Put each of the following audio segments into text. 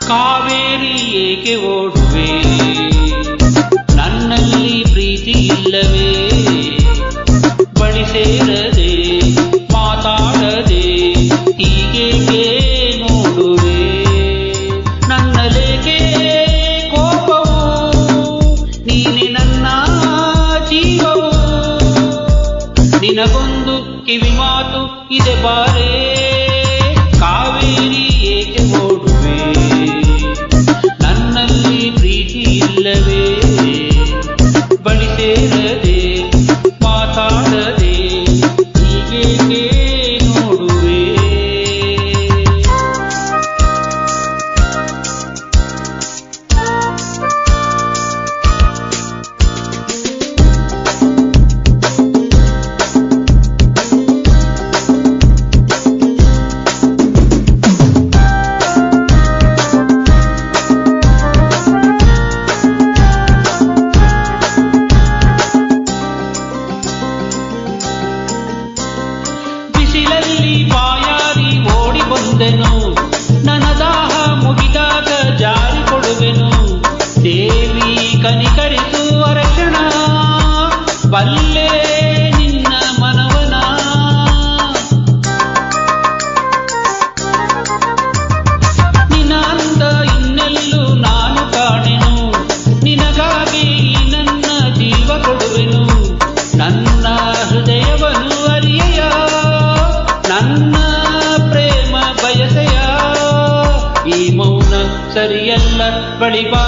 ಕಾವೇರಿ ಏಕೆ ಓಡುವೆ, ನನ್ನಲ್ಲಿ ಪ್ರೀತಿ ಇಲ್ಲವೇ, ಬಳಿ ಸೇರದೆ ಮಾತಾಡದೆ ಹೀಗೇಕೆ ನೋಡುವೆ, ನನ್ನಲೇಕೆ ಕೋಪವು, ನೀನೆ ನನ್ನ ಜೀವವು, ನಿನಗೊಂದು ಕಿವಿ ಮಾತು ಇದೆ ಬಾರೇ, ಕಾವೇರಿ ಏಕೆ ಓಡುವೆ, ನನ್ನಲ್ಲಿ ಪ್ರೀತಿ ಇಲ್ಲವೇ, ಬಳಿ ಸೇರದೆ ಮಾತಾಡದೆ ಹೀಗೇಕೆ ನೋಡುವೆ. ಬಿಸಿಲಲ್ಲಿ ಬಾಯಾರಿ ಓಡಿ ಬಂದೆನು, ನನ್ನ ದಾಹ ಮುಗಿದಾಗ ಜಾರಿ ಕೊಡುವೆನು, ದೇವಿ ಕನಿಕರಿಸು ಅರಕ್ಷಣ, ಬಲ್ಲೆ ನಿನ್ನ ಮನವನ, ನಿನ್ನ ಅಂದ ಇನ್ನೆಲ್ಲೂ ನಾನು ಕಾಣೆನು, ನಿನಗಾಗಿ ನನ್ನ ಜೀವ ಕೊಡುವೆನು, ನನ್ನ ಹೃದಯವನ್ನು ಅರಿಯೆಯ, ನನ್ನ ಪ್ರೇಮ ಬಯಸೆಯ, ಈ ಮೌನ ಸರಿಯಲ್ಲ ಬಳಿ ಬಾ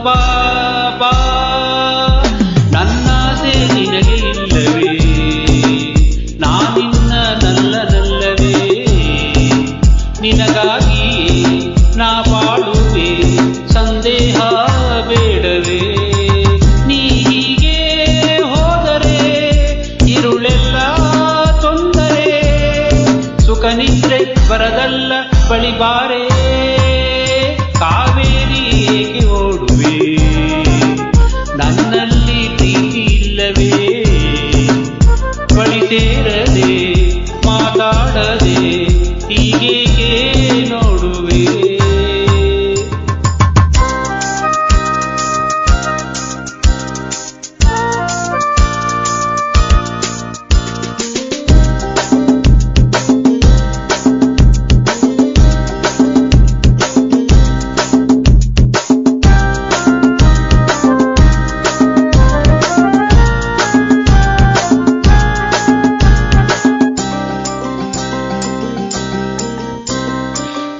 ಬಾ ಬಾ, ನನ್ನಾಸೆ ನಿನಗೆ ಇಲ್ಲವೇ, ನಾನಿನ್ನ ನಲ್ಲನಲ್ಲವೇ, ನಿನಗಾಗಿ ನಾ ಬಾಳುವೆ, ಸಂದೇಹ ಬೇಡವೇ, ನೀ ಹೀಗೆ ಹೋದರೆ ಇರುಳೆಲ್ಲ ತೊಂದರೆ, ಸುಖ ನಿದ್ರೆ ಬರದಲ್ಲ ಬಳಿ ಬಾರೇ, ಕಾವೇರಿ ಏಕೆ ಓಡುವೆ, ನನ್ನಲ್ಲಿ ಪ್ರೀತಿ ಇಲ್ಲವೇ, ಬಳಿ ಸೇರದೆ ಮಾತಾಡದೆ ಹೀಗೇಕೆ ನೋಡುವೆ.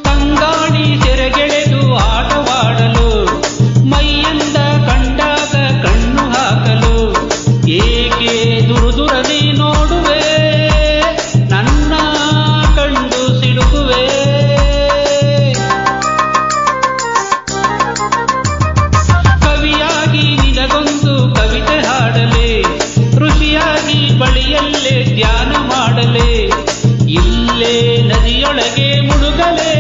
ತಂಗಾಡಿ ಸೆರೆಗೆಳೆದು ಆಟವಾಡಲು, ಮೈಯಿಂದ ಕಂಡಾಗ ಕಣ್ಣು ಹಾಕಲು, ಏಕೆ ದುರುದುರದಿ ನೋಡುವೆ, ನನ್ನ ಕಂಡು ಸಿಡುಕುವೆ, ಕವಿಯಾಗಿ ನಿನಗೊಂದು ಕವಿತೆ ಹಾಡಲೆ, ಋಷಿಯಾಗಿ ಬಳಿಯಲ್ಲೇ ಧ್ಯಾನ ಮಾಡಲೆ, ಇಲ್ಲೇ ನದಿಯೊಳಗೆ ಮುಳುಗಲೆ,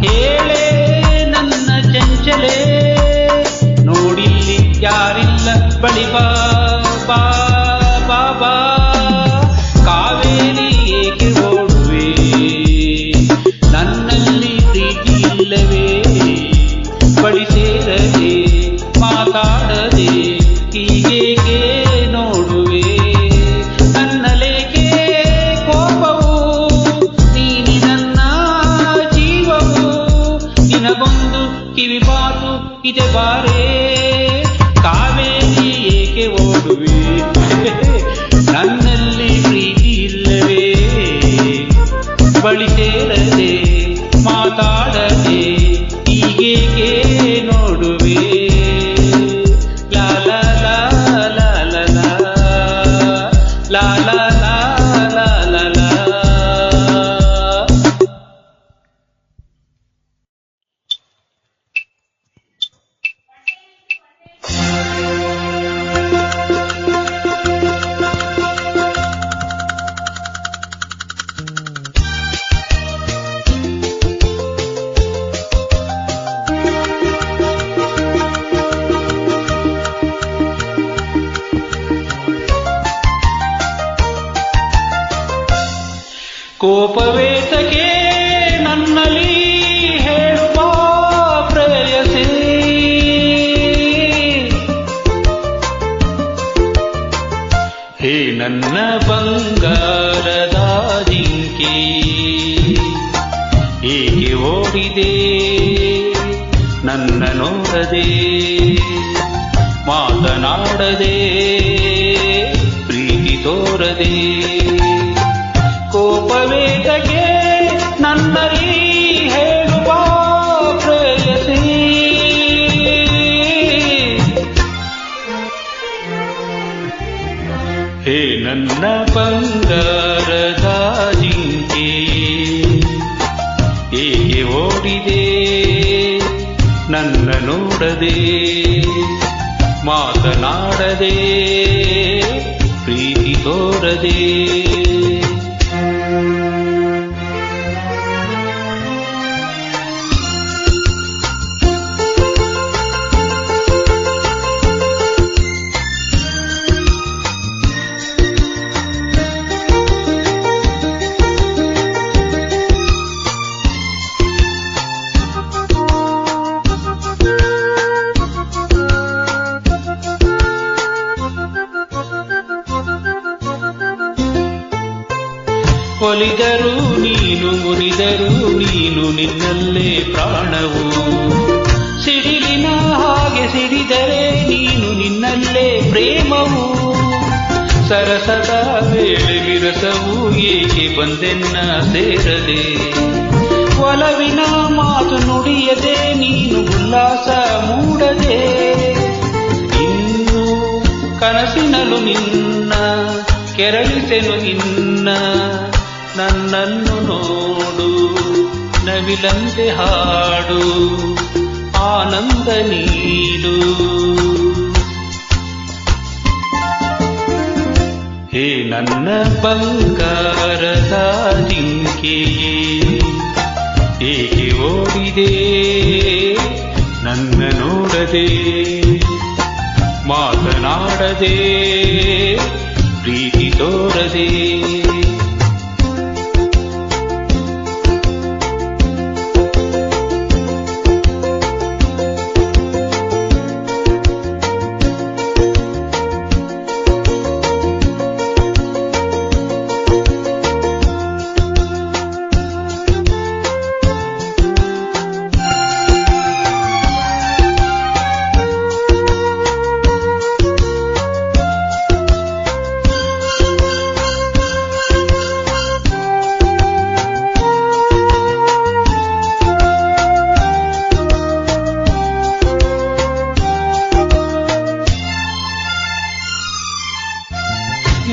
ಹೇಳೆ ನನ್ನ ಚಂಚಲೆ, ನೋಡಿಲ್ಲಿ ಯಾರಿಲ್ಲ ಬಳಿ ಬಾ ಬಾ ಬಾ ಬಾ, ಕಾವೇರಿ ಏಕೆ ಓಡುವೆ, ನನ್ನಲ್ಲಿ ಪ್ರೀತಿ ಇಲ್ಲವೇ, ಬಳಿ ಸೇರದೆ ಮಾತಾಡದೆ ಹೀಗೇಕೆ ನೋಡುವೆ, ನನ್ನಲೇಕೆ ಕೋಪವು, ನೀನಿ ನನ್ನ ಜೀವವು, ನಿನಗೊಂದು ಕಿವಿ ಮಾತು ಇದೆ ಬಾರೇ, ಕಾವೇರಿ ಏಕೆ ಓಡುವೆ, ನನ್ನಲ್ಲಿ ಪ್ರೀತಿ ಇಲ್ಲವೇ, ಬಳಿ ಸೇರದೆ ಮಾತಾಡದೆ ಹೀಗೇಕೆ ನೋಡುವೆ. ಲಾ ಲಾ ಲಾ ಲಾ ಲಾ ಲಾ ಲಾ ಲಾ ಲಾ ಲಾ ಲಾ. ಕೋಪವೇತಕ್ಕೆ ನನ್ನಲ್ಲಿ ಹೇಳುವ ಓಡಿದೆ ನನ್ನ ನೋಡದೆ ಮಾತನಾಡದೆ ಪ್ರೀತಿ ತೋರದೆ ಕೋಪವೇದಕ್ಕೆ ನನ್ನಲ್ಲಿ ಹೇಳುವ ಪ್ರೇಯಸಿ ಹೇ ನನ್ನ ಬಂಗಾರದ ಜಿಂಕೆ ಹೇಗೆ ಓಡಿದೆ ನನ್ನ ನೋಡದೆ ಮಾತನಾಡದೆ ಪ್ರೀತಿ ತೋರದೆ ಒಲಿದರು ನೀನು ಮುರಿದರು ನೀನು ನಿನ್ನಲ್ಲೇ ಪ್ರಾಣವು ಸಿಡಿಲಿನ ಹಾಗೆ ಸಿಡಿದರೆ ನೀನು ನಿನ್ನಲ್ಲೇ ಪ್ರೇಮವು ಸರಸದ ವೇಳೆ ವಿರಸವು ಏಕೆ ಬಂದೆನ್ನ ಸೇರದೆ ಒಲವಿನ ಮಾತು ನುಡಿಯದೆ ನೀನು ಉಲ್ಲಾಸ ಮೂಡದೆ ಇನ್ನು ಕನಸಿನಲು ನಿನ್ನ ಕೆರಳಿಸೆನು ಇನ್ನ ನನ್ನನ್ನು ನೋಡು ನವಿಲಂತೆ ಹಾಡು ಆನಂದ ನೀಡು ಹೇ ನನ್ನ ಬಂಗಾರದ ಜಿಂಕೆಯೇ ಹೇಗೆ ಓಡಿದೆ ನನ್ನ ನೋಡದೆ ಮಾತನಾಡದೆ ಪ್ರೀತಿ ತೋರದೆ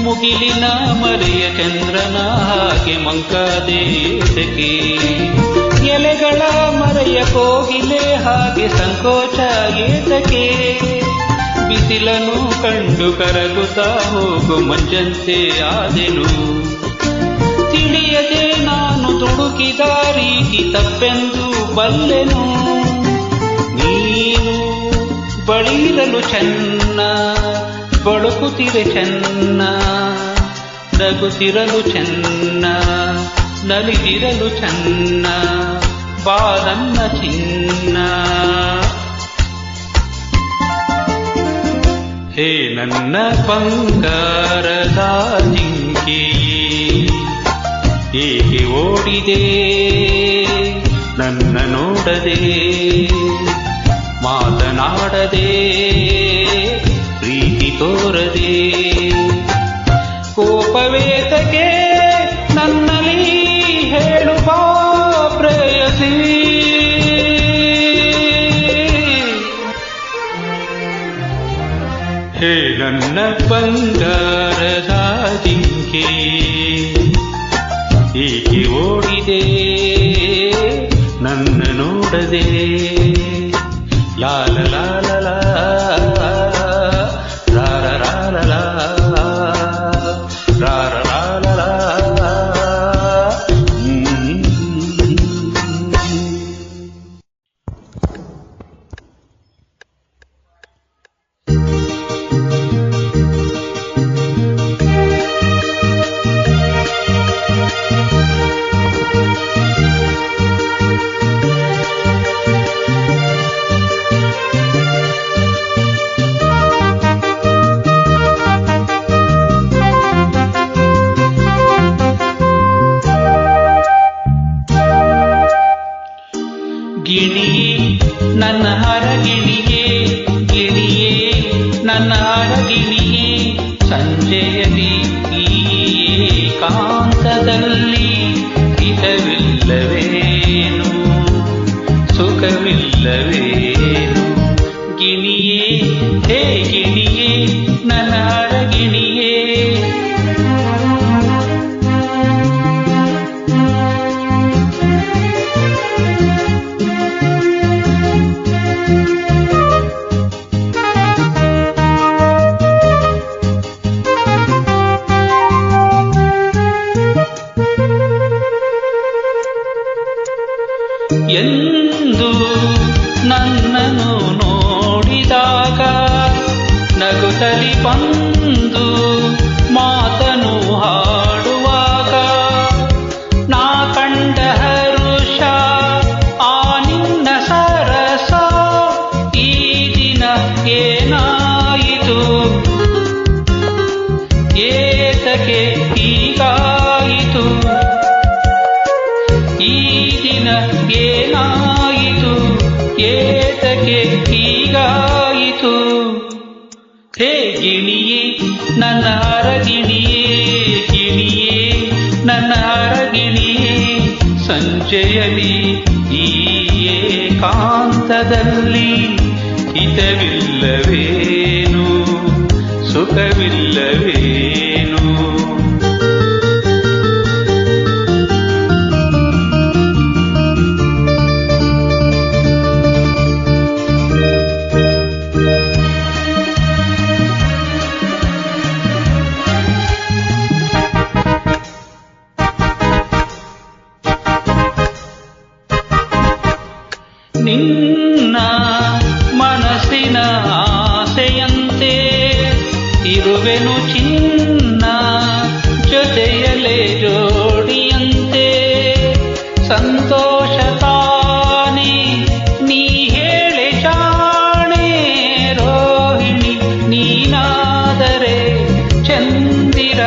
ಮುಗಿಲಿನ ಮರೆಯ ಚಂದ್ರನ ಹಾಗೆ ಮಂಕಾದೇಶಕ್ಕೆ ಎಲೆಗಳ ಮರೆಯ ಕೋಗಿಲೆ ಹಾಗೆ ಸಂಕೋಚ ಏತಕ್ಕೆ ಬಿಸಿಲನು ಕಂಡು ಕರಗುತ್ತಾ ಹೋಗು ಮಂಜಂತೆ ಆದೆನು ತಿಳಿಯದೆ ನಾನು ತುಡುಕಿದ ರೀತಿ ತಪ್ಪೆಂದು ಬಲ್ಲೆನು ನೀನು ಬಳಿರಲು ಚೆನ್ನ ಬಳುಕುತ್ತಿರೆ ಚೆನ್ನ ನಗುತ್ತಿರಲು ಚೆನ್ನ ನಲಿದಿರಲು ಚೆನ್ನ ಬಾಲನ್ನ ಚಿನ್ನ ಹೇ ನನ್ನ ಬಂಗಾರದ ಜಿಂಕೆಯೇ ಹೇಗೆ ಓಡಿದೆ ನನ್ನ ನೋಡದೆ ಮಾತನಾಡದೆ ಪ್ರೀತಿ ತೋರದೆ ಕೋಪವೇತಕ್ಕೆ ನನ್ನಲ್ಲಿ ಹೇಳುವ ಪ್ರೇಯಸಿ ಹೇ ನನ್ನ ಬಂಗಾರದ ಜಿಂಕೆ ಏಕೆ ಓಡಿದೆ ನನ್ನ ನೋಡದೆ ಲಾಲ ಲಾಲ ಲಾ ಸುಖವಿಲ್ಲವೇನು ಗಿಣಿಯೇ ಹೇ ಗಿಣಿಯೇ ನನ್ನ ಅರಗಿಣಿಯೇ ಎಂದು ನನ್ನನ್ನು ನೋಡಿದಾಗ ನಗುತ್ತಲಿ ಬಂದು ಮಾತನು ಹಾಡುವಾಗ ನಾ ಕಂಡ ಹರುಷ ಆ ನಿನ್ನ ಸರಸ ಈ ದಿನ ಏನಾಯಿತು ಏತಕ್ಕೆ ಹೀಗಾಯಿತು ಈ ದಿನ ಏನಾಯಿತು ಏತಕ್ಕೆ ಹೀಗಾಯಿತು ಹೇ ಗಿಣಿಯೇ ನನ್ನ ಅರಗಿಣಿಯೇ ಗಿಣಿಯೇ ನನ್ನ ಅರಗಿಣಿಯೇ ಸಂಜೆಯಲ್ಲಿ ಈ ಏಕಾಂತದಲ್ಲಿ ಹಿತವಿಲ್ಲವೇನು ಸುಖವಿಲ್ಲವೇನು ನಿನ್ನ ಮನಸ್ಸಿನ ಆಸೆಯಂತೆ ಇರುವೆನು ಚಿನ್ನ ಜೊತೆಯಲೇ ಜೋಡಿಯಂತೆ ಸಂತೋಷ ತಾನೇ ನೀ ಹೇಳೆ ಜಾಣೆ ರೋಹಿಣಿ ನೀನಾದರೆ ಚಂದಿರ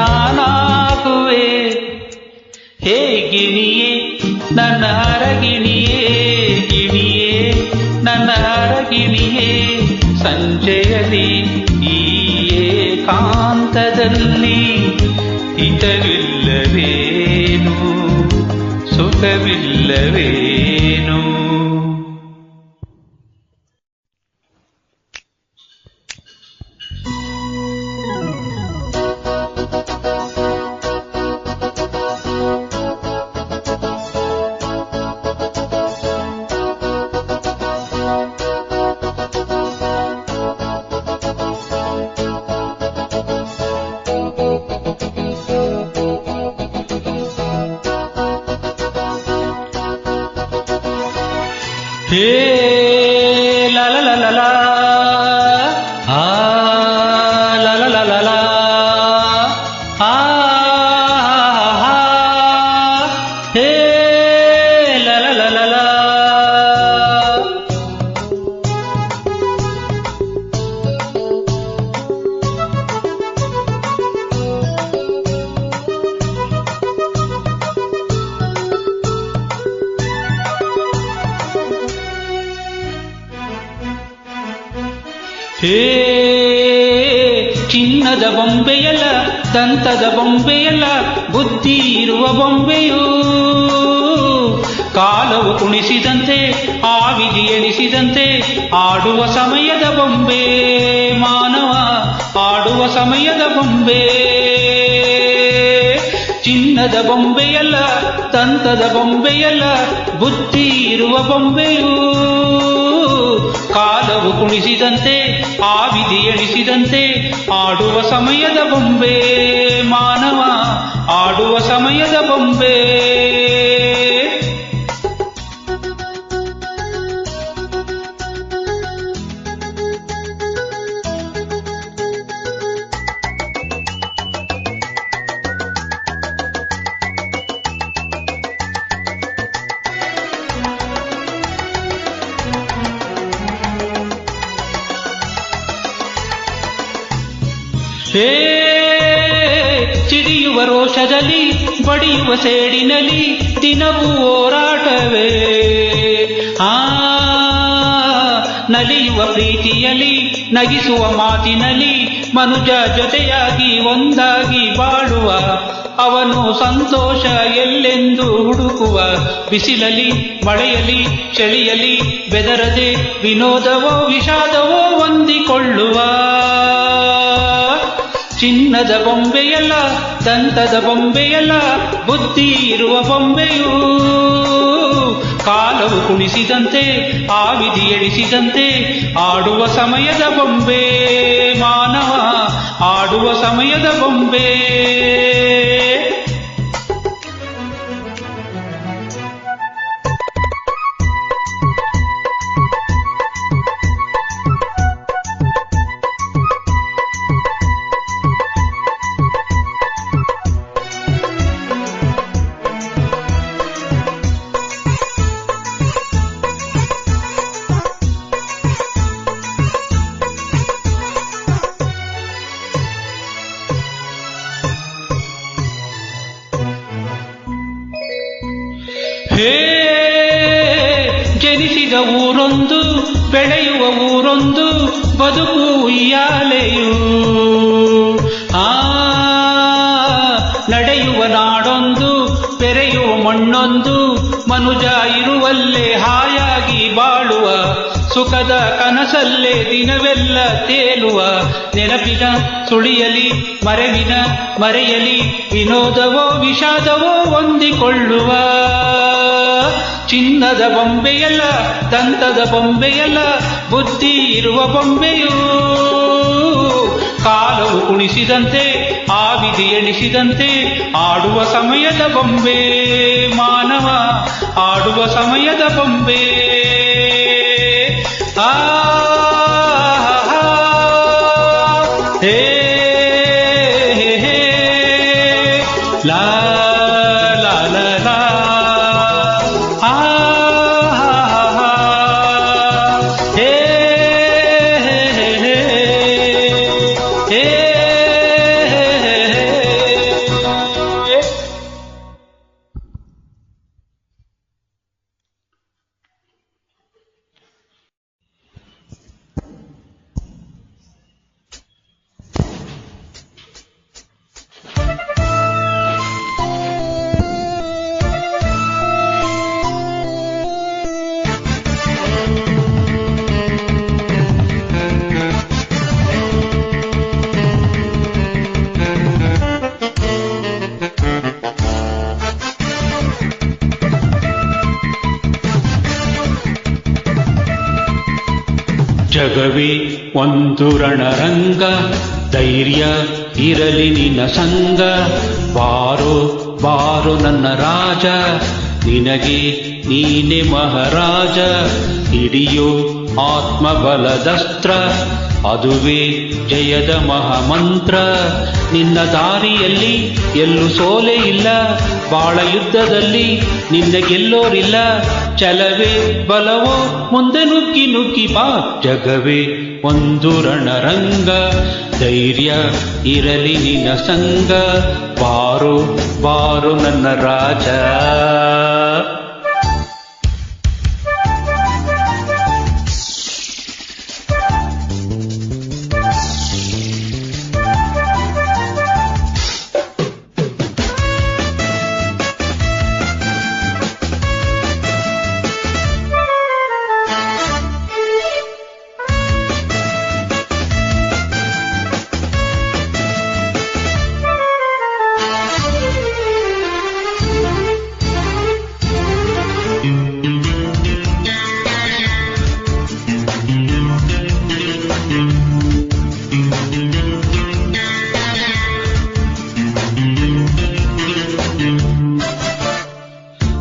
ನಾನಾಗುವೆ ಹೇ ಗಿಣಿಯೇ ನನ್ನ ಅರಗಿಣಿಯೇ ಗಿಣಿಯೇ ನನ್ನ ಅರಗಿಣಿಯೇ ಸಂಜೆಯಲ್ಲಿ ಈ ಏಕಾಂತದಲ್ಲಿ ಹಿತವಿಲ್ಲವೇನು ಸುಖವಿಲ್ಲವೇನು ಹೇ ಲಾ ಲಾ ಲಾ ಲಾ ಆ ಲಾ ಲಾ ಲಾ ಲಾ ಲಾ ಆ ಹೇ ಲಾ ಲಾ ಲಾ ಲಾ ಲಾ ಹೇ ಚಿನ್ನದ ಬೊಂಬೆಯಲ್ಲ ದಂತದ ಬೊಂಬೆಯಲ್ಲ ಬುದ್ಧಿ ಇರುವ ಬೊಂಬೆಯೂ ಕಾಲವು ಕುಣಿಸಿದಂತೆ ಆ ವಿಧಿ ಎಣಿಸಿದಂತೆ ಆಡುವ ಸಮಯದ ಬೊಂಬೆ ಮಾನವ ಆಡುವ ಸಮಯದ ಬೊಂಬೆ ಚಿನ್ನದ ಬೊಂಬೆಯಲ್ಲ ದಂತದ ಬೊಂಬೆಯಲ್ಲ ಬುದ್ಧಿ ಇರುವ ಬೊಂಬೆಯೂ ಕಾಲವು ಕುಣಿಸಿದಂತೆ ಆ ವಿಧಿ ಎಣಿಸಿದಂತೆ ಆಡುವ ಸಮಯದ ಬೊಂಬೆ ಮಾನವ ಆಡುವ ಸಮಯದ ಬೊಂಬೆ ಹೇ ಸಿಡಿಯುವ ರೋಷದಲ್ಲಿ ಬಡಿಯುವ ಸೇಡಿನಲ್ಲಿ ದಿನವೂ ಹೋರಾಟವೇ ನಲಿಯುವ ಪ್ರೀತಿಯಲ್ಲಿ ನಗಿಸುವ ಮಾತಿನಲ್ಲಿ ಮನುಜ ಜೊತೆಯಾಗಿ ಒಂದಾಗಿ ಬಾಳುವ ಅವನು ಸಂತೋಷ ಎಲ್ಲೆಂದು ಹುಡುಕುವ ಬಿಸಿಲಲಿ ಮಳೆಯಲಿ ಚಳಿಯಲಿ ಬೆದರದೆ ವಿನೋದವೋ ವಿಷಾದವೋ ಹೊಂದಿಕೊಳ್ಳುವ ಚಿನ್ನದ ಬೊಂಬೆಯಲ್ಲ ದಂತದ ಬೊಂಬೆಯಲ್ಲ ಬುದ್ಧಿ ಇರುವ ಬೊಂಬೆಯೂ ಕಾಲವು ಕುಣಿಸಿದಂತೆ ಆ ವಿಧಿ ಎಣಿಸಿದಂತೆ ಆಡುವ ಸಮಯದ ಬೊಂಬೆ ಮಾನವ ಆಡುವ ಸಮಯದ ಬೊಂಬೆ. ಜನಿಸಿದ ಊರೊಂದು ಬೆಳೆಯುವ ಊರೊಂದು ಬದುಕು ಉಯ್ಯಾಲೆಯು ನಡೆಯುವ ನಾಡೊಂದು ಬೆರೆಯುವ ಮಣ್ಣೊಂದು ಮನುಜ ಇರುವಲ್ಲೇ ಹಾಯಾಗಿ ಬಾಳುವ ಸುಖದ ಕನಸಲ್ಲೇ ದಿನವೆಲ್ಲ ತೇಲುವ ನೆನಪಿನ ಸುಳಿಯಲಿ ಮರೆವಿನ ಮರೆಯಲಿ ವಿನೋದವೋ ವಿಷಾದವೋ ಹೊಂದಿಕೊಳ್ಳುವ ಚಿನ್ನದ ಬೊಂಬೆಯಲ್ಲ ದಂತದ ಬೊಂಬೆಯಲ್ಲ ಬುದ್ಧಿ ಇರುವ ಬೊಂಬೆಯೂ ಕಾಲವು ಕುಣಿಸಿದಂತೆ ಆ ವಿಧಿ ಎಣಿಸಿದಂತೆ ಆಡುವ ಸಮಯದ ಬೊಂಬೆ ಮಾನವ ಆಡುವ ಸಮಯದ ಬೊಂಬೆ. ಹೇ ಲಾ ಲಾ ಲಾ ಲಾ ಹೇ ಜಗವೇ ಒಂದು ರಣರಂಗ ಧೈರ್ಯ ಇರಲಿ ನಿನ್ನ ಸಂಗ ಬಾರೋ ಬಾರೋ ನನ್ನ ರಾಜ ನಿನಗೆ ನೀನೆ ಮಹಾರಾಜ ಹಿಡಿಯೋ ಆತ್ಮಬಲದಸ್ತ್ರ ಅದುವೇ ಜಯದ ಮಹಾಮಂತ್ರ ನಿನ್ನ ದಾರಿಯಲ್ಲಿ ಎಲ್ಲೂ ಸೋಲೆ ಇಲ್ಲ ಬಾಳ ಯುದ್ಧದಲ್ಲಿ ನಿನ್ನ ಗೆಲ್ಲೋರಿಲ್ಲ ಛಲವೇ ಬಲವೋ ಮುಂದೆ ನುಗ್ಗಿ ನುಗ್ಗಿ ಬಾ ಜಗವೇ ಒಂದು ರಣರಂಗ ಧೈರ್ಯ ಇರಲಿ ನಿನ್ನ ಸಂಗ ಬಾರೋ ಬಾರೋ ನನ್ನ ರಾಜ.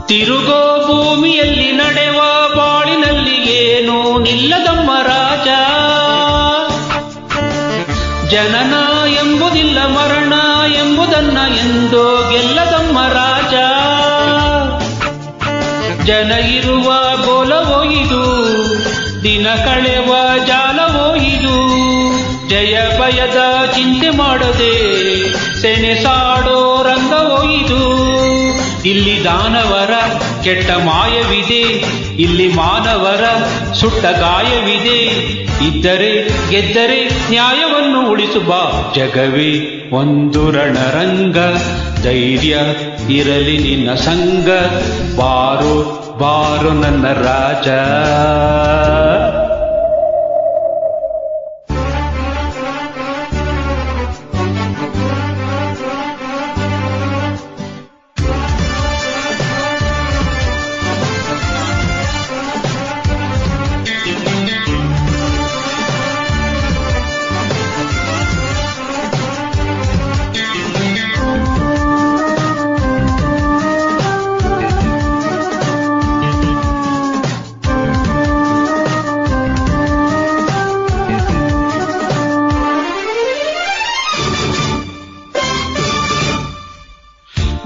ತಿರುಗೋ ಭೂಮಿಯಲ್ಲಿ ನಡೆವ ಬಾಳಿನಲ್ಲಿ ಏನೂ ನಿಲ್ಲದಮ್ಮ ರಾಜ ಜನನ ಎಂಬುದಿಲ್ಲ ಮರಣ ಎಂಬುದನ್ನ ಎಂದೋ ಗೆಲ್ಲದಮ್ಮ ರಾಜ ಜನ ಇರುವ ಗೋಲವೋ ಇದು ದಿನ ಕಳೆವ ಜಾಲವೋ ಇದು ಜಯ ಭಯದ ಚಿಂತೆ ಮಾಡದೆ ಸೆಣಸಾಡೋ ರಂಗವೋ ಇದು ಇಲ್ಲಿ ದಾನವರ ಕೆಟ್ಟ ಮಾಯವಿದೆ ಇಲ್ಲಿ ಮಾನವರ ಸುಟ್ಟ ಗಾಯವಿದೆ ಇದ್ದರೆ ಗೆದ್ದರೆ ನ್ಯಾಯವನ್ನು ಉಳಿಸುವ ಜಗವೇ ಒಂದು ರಣರಂಗ ಧೈರ್ಯ ಇರಲಿ ನಿನ್ನ ಸಂಗ ಬಾರೋ ಬಾರು ನನ್ನ ರಾಜ.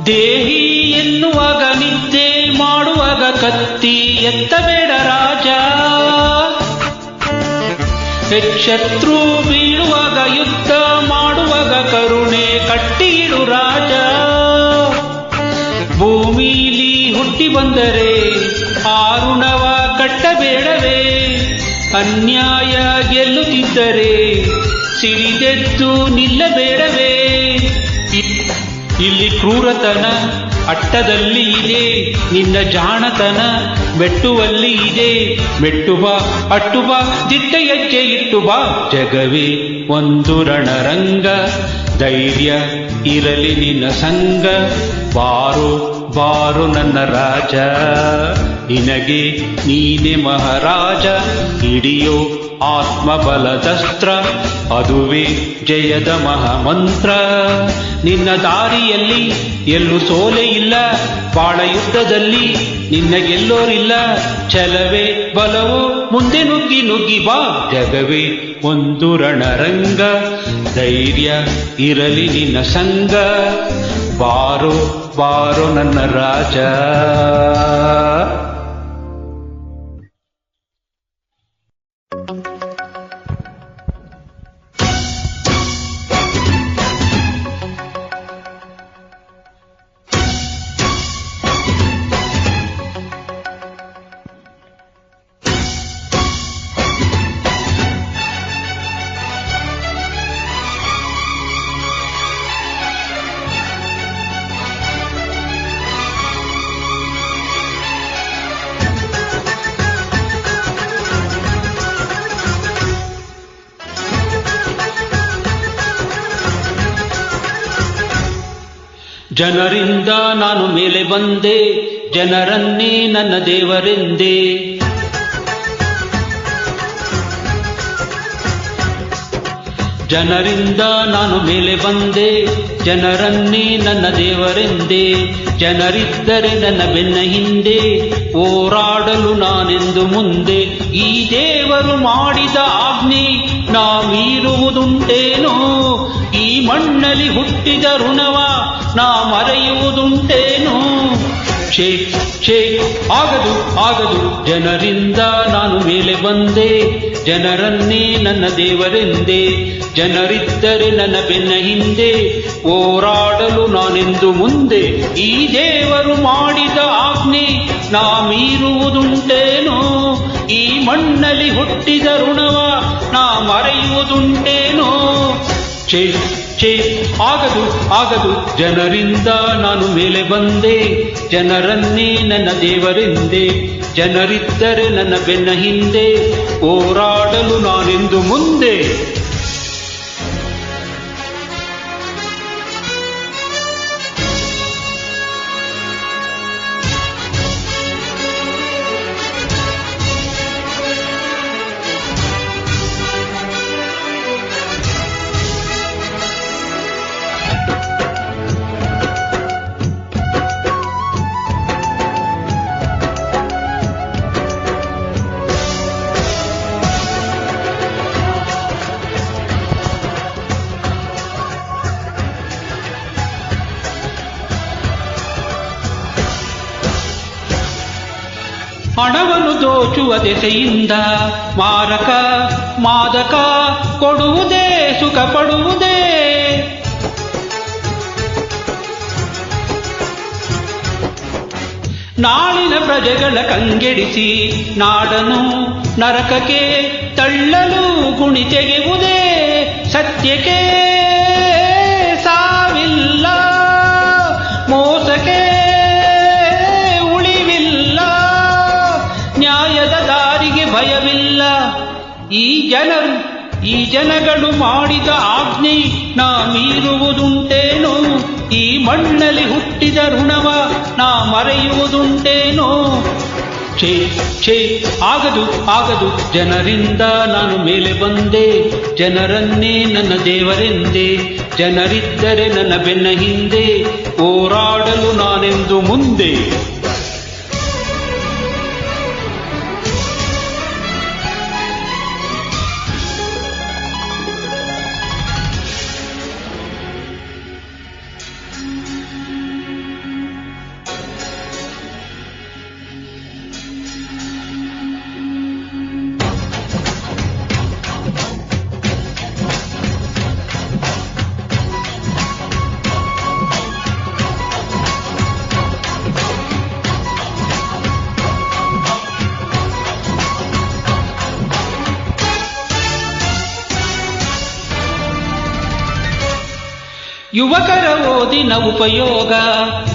ದೇಹಿ ಎನ್ನುವಾಗ ನಿದ್ದೆ ಮಾಡುವಾಗ ಕತ್ತಿ ಎತ್ತಬೇಡ ರಾಜ. ಶತ್ರು ಬೀಳುವಾಗ ಯುದ್ಧ ಮಾಡುವಾಗ ಕರುಣೆ ಕಟ್ಟಿಯಿಡು ರಾಜ. ಭೂಮಿಲಿ ಹುಟ್ಟಿ ಬಂದರೆ ಆರುಣವ ಕಟ್ಟಬೇಡವೇ. ಅನ್ಯಾಯ ಗೆಲ್ಲುತ್ತಿದ್ದರೆ ಸಿಡಿದೆದ್ದು ನಿಲ್ಲಬೇಡವೇ. ಇಲ್ಲಿ ಕ್ರೂರತನ ಅಟ್ಟದಲ್ಲಿ ಇದೆ, ನಿನ್ನ ಜಾಣತನ ಮೆಟ್ಟುವಲ್ಲಿ ಇದೆ. ಮೆಟ್ಟು ಬಾ, ಅಟ್ಟು ಬಾ, ದಿಟ್ಟ ಹೆಜ್ಜೆ ಇಟ್ಟು ಬಾ. ಜಗವೇ ಒಂದು ರಣರಂಗ, ಧೈರ್ಯ ಇರಲಿ ನಿನ್ನ ಸಂಗ. ಬಾರು ಬಾರು ನನ್ನ ರಾಜ, ನಿನಗೆ ನೀನೆ ಮಹಾರಾಜ. ಹಿಡಿಯೋ ಆತ್ಮಬಲದಸ್ತ್ರ, ಅದುವೇ ಜಯದ ಮಹಾಮಂತ್ರ. ನಿನ್ನ ದಾರಿಯಲ್ಲಿ ಎಲ್ಲೂ ಸೋಲೆ ಇಲ್ಲ, ಬಾಳ ಯುದ್ಧದಲ್ಲಿ ನಿನ್ನ ಗೆಲ್ಲೋರಿಲ್ಲ. ಛಲವೇ ಬಲವೋ ಮುಂದೆ ನುಗ್ಗಿ ನುಗ್ಗಿ ಬಾ. ಜಗವೇ ಒಂದು ರಣರಂಗ, ಧೈರ್ಯ ಇರಲಿ ನಿನ್ನ ಸಂಗ. ಬಾರೋ ಬಾರೋ ನನ್ನ ರಾಜ. ಜನರಿಂದ ನಾನು ಮೇಲೆ ಬಂದೆ, ಜನರನ್ನೇ ನನ್ನ ದೇವರೆಂದೆ. ಜನರಿಂದ ನಾನು ಮೇಲೆ ಬಂದೆ, ಜನರನ್ನೇ ನನ್ನ ದೇವರೆಂದೆ. ಜನರಿದ್ದರೆ ನನ್ನ ಬೆನ್ನ ಹಿಂದೆ, ಹೋರಾಡಲು ನಾನೆಂದು ಮುಂದೆ. ಈ ದೇವರು ಮಾಡಿದ ಆಜ್ಞೆ ನಾ ಮೀರುವುದುಂಟೇನೋ. ಈ ಮಣ್ಣಲ್ಲಿ ಹುಟ್ಟಿದ ಋಣವ ನಾ ಮರೆಯುವುದುಂಟೇನೋ. ಛೇ ಛೇ ಆಗದು ಆಗದು, ಜನರಿಂದ ನಾನು ಮೇಲೆ ಬಂದೆ, ಜನರನ್ನೇ ನನ್ನ ದೇವರೆಂದೆ. ಜನರಿದ್ದರೆ ನನ್ನ ಬೆನ್ನ ಹಿಂದೆ, ಹೋರಾಡಲು ನಾನೆಂದು ಮುಂದೆ. ಈ ದೇವರು ಮಾಡಿದ ಆಜ್ಞೆ ನಾ ಮೀರುವುದುಂಟೇನೋ. ಈ ಮಣ್ಣಲ್ಲಿ ಹುಟ್ಟಿದ ಋಣವ ನಾ ಮರೆಯುವುದುಂಟೇನೋ. ಛೇ ಛೇ ಆಗದು ಆಗದು, ಜನರಿಂದ ನಾನು ಮೇಲೆ ಬಂದೆ, ಜನರನ್ನೇ ನನ್ನ ದೇವರೆಂದೆ. ಜನರಿದ್ದರೆ ನನ್ನ ಬೆನ್ನ ಹಿಂದೆ, ಹೋರಾಡಲು ನಾನೆಂದು ಮುಂದೆ. ಹಣವನ್ನು ದೋಚುವ ದೆಸೆಯಿಂದ ಮಾರಕ ಮಾದಕ ಕೊಡುವುದೇ ಸುಖ ಪಡುವುದೇ. ನಾಳಿನ ಪ್ರಜೆಗಳ ಕಂಗೆಡಿಸಿ ನಾಡನು ನರಕಕ್ಕೆ ತಳ್ಳಲು ಗುಣಿ ತೆಗೆಯುವುದೇ. ಸತ್ಯಕ್ಕೆ ಸಾವಿಲ್ಲ, ಮೋಸಕ್ಕೆ ಉಳಿವಿಲ್ಲ. ಈ ಜನಗಳು ಮಾಡಿದ ಆಜ್ಞೆ ನಾ ಮೀರುವುದುಂಟೇನೋ? ಈ ಮಣ್ಣಲ್ಲಿ ಹುಟ್ಟಿದ ಋಣವ ನಾ ಮರೆಯುವುದುಂಟೇನೋ? ಛೇ ಛೇ, ಆಗದು ಜನರಿಂದ ನಾನು ಮೇಲೆ ಬಂದೆ, ಜನರನ್ನೇ ನನ್ನ ದೇವರೆಂದೆ. ಜನರಿದ್ದರೆ ನನ್ನ ಬೆನ್ನ ಹಿಂದೆ, ಹೋರಾಡಲು ನಾನೆಂದು ಮುಂದೆ. ಯುವಕರ ಓದಿನ ಉಪಯೋಗ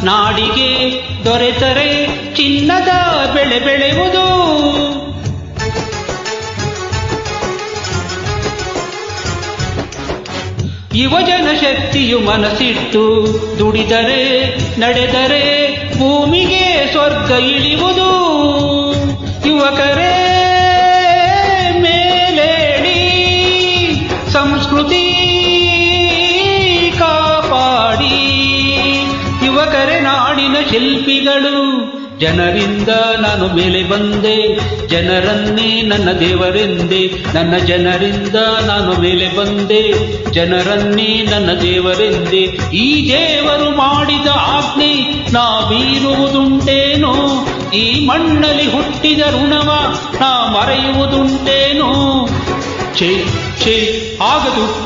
ನಾಡಿಗೆ ದೊರೆತರೆ ಚಿನ್ನದ ಬೆಳೆ ಬೆಳೆಯುವುದು. ಯುವಜನ ಶಕ್ತಿಯು ಮನಸ್ಸಿಟ್ಟು ದುಡಿದರೆ ನಡೆದರೆ ಭೂಮಿಗೆ ಸ್ವರ್ಗ ಇಳಿಯುವುದು. ಯುವಕರೇ ಮೇಲೇಳಿ ಸಂಸ್ಕೃತಿ ಕಾಪಾಡಿ. ಯುವಕರೇ ನಾಡಿನ ಶಿಲ್ಪಿಗಳು, ಜನರಿಂದ ನಾನು ಮೇಲೆ ಬಂದೆ, ಜನರನ್ನೇ ನನ್ನ ದೇವರೆಂದೆ. ನನ್ನ ಜನರಿಂದ ನಾನು ಮೇಲೆ ಬಂದೆ, ಜನರನ್ನೇ ನನ್ನ ದೇವರೆಂದೆ. ಈ ದೇವರು ಮಾಡಿದ ಆಜ್ಞೆ ನಾ ಮೀರುವುದುಂಟೇನೋ? ಈ ಮಣ್ಣಲ್ಲಿ ಹುಟ್ಟಿದ ಋಣವ ನಾ ಮರೆಯುವುದುಂಟೇನೋ? ಛೇ ಛೇ,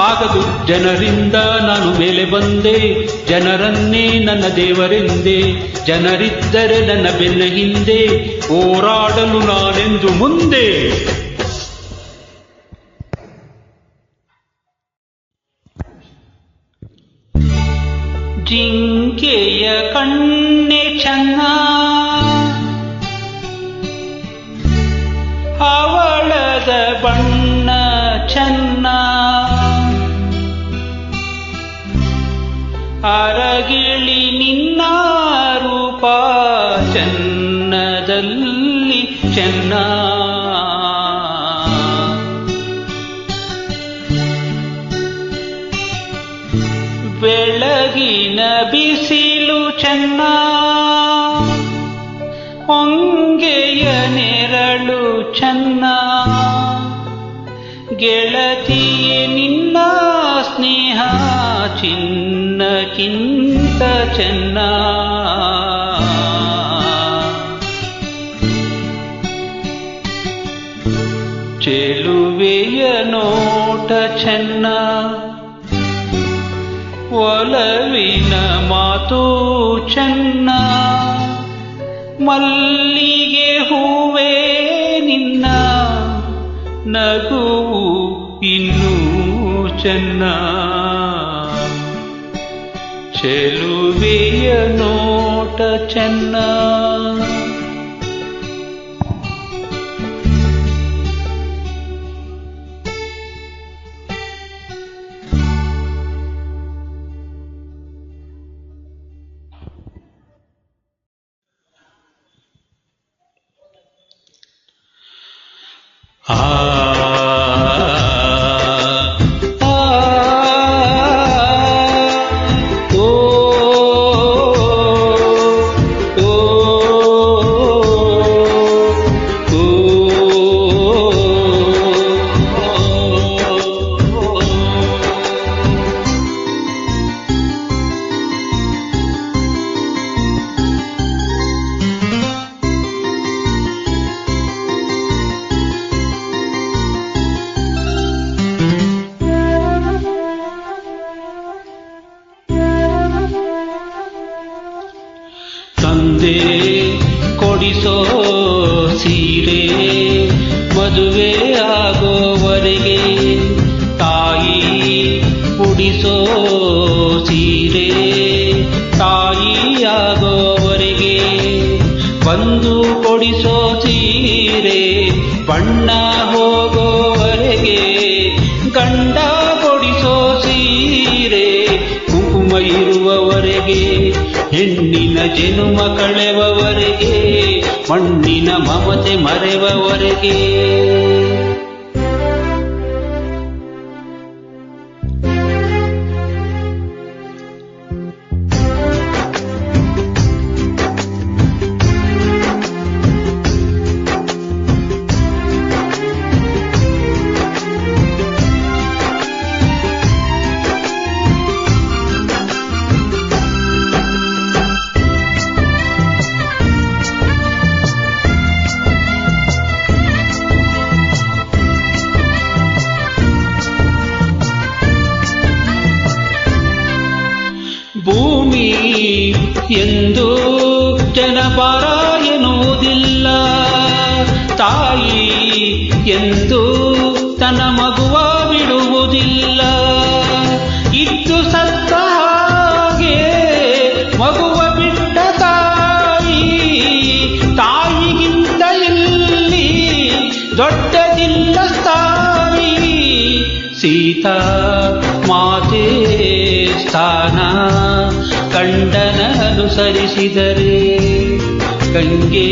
ಆಗದು ಜನರಿಂದ ನಾನು ಮೇಲೆ ಬಂದೆ, ಜನರನ್ನೇ ನನ್ನ ದೇವರೆಂದೆ. ಜನರಿದ್ದರೆ ನನ್ನ ಬೆನ್ನ ಹಿಂದೆ, ಹೋರಾಡಲು ನಾನೆಂದು ಮುಂದೆ. ಜಿಂಕೆಯ ಕಣ್ಣೆ ಚೆನ್ನ, ಹವಳದ ಬಣ್ಣ ಚೆನ್ನ, ಅರಗಿಳಿ ನಿನ್ನ ರೂಪ ಚೆನ್ನದಲ್ಲಿ ಚೆನ್ನ. ಬೆಳಗಿನ ಬಿಸಿಲು ಚೆನ್ನ, ಹೊಂಗೆಯ ನೆರಳು ಚೆನ್ನ, ಗೆಳತಿಯೇ ನಿನ್ನ ಸ್ನೇಹ ಚಿನ್ನಕ್ಕಿಂತ ಚೆನ್ನ. ಚೆಲುವೆಯ ನೋಟ ಚೆನ್ನ, ಒಲವಿನ ಮಾತು ಚೆನ್ನ, ಮಲ್ಲಿಗೆ ಹೂವೇ ನಿನ್ನ ನಗುವು ಇನ್ನೂ ಚೆನ್ನ. ಚೆಲುವೆಯ ನೋಟ ಚೆನ್ನ. ತಂದೆ ಕೊಡಿಸೋ ಸೀರೆ ಮದುವೆ ಆಗೋವರೆಗೆ, ತಾಯಿ ಉಡಿಸೋ ಸೀರೆ ತಾಯಿ ಆಗೋವರೆಗೆ, ಬಂದು ಕೊಡಿಸೋ ಸೀರೆ ಬಣ್ಣ ಹೋಗೋವರೆಗೆ, ಗಂಡ ಕೊಡಿಸೋ ಸೀರೆ ಕುಂಕುಮ ಇರುವವರೆಗೆ, ಹೆಣ್ಣಿನ ಜನುಮ ಕಳೆವವರೆಗೆ, ಮಣ್ಣಿನ ಮಮತೆ ಮರೆವವರೆಗೆ. ಭೂಮಿ ಎಂದು ಜನಪರ ಎನ್ನುವುದಿಲ್ಲ, ತಾಯಿ ಎಂದು ತನ್ನ ಮಗುವ ಬಿಡುವುದಿಲ್ಲ. ಇದ್ದು ಸತ್ತ ಹಾಗೆ ಮಗುವ ಬಿಟ್ಟ ತಾಯಿ, ತಾಯಿಗಿಂತ ಇಲ್ಲಿ ದೊಡ್ಡದಿಲ್ಲ ತಾಯಿ. ಸೀತಾ ಮಾತೆ ಸ್ಥಾನ ಕಂಡನ ಅನುಸರಿಸಿದರೆ, ಗಂಗೆ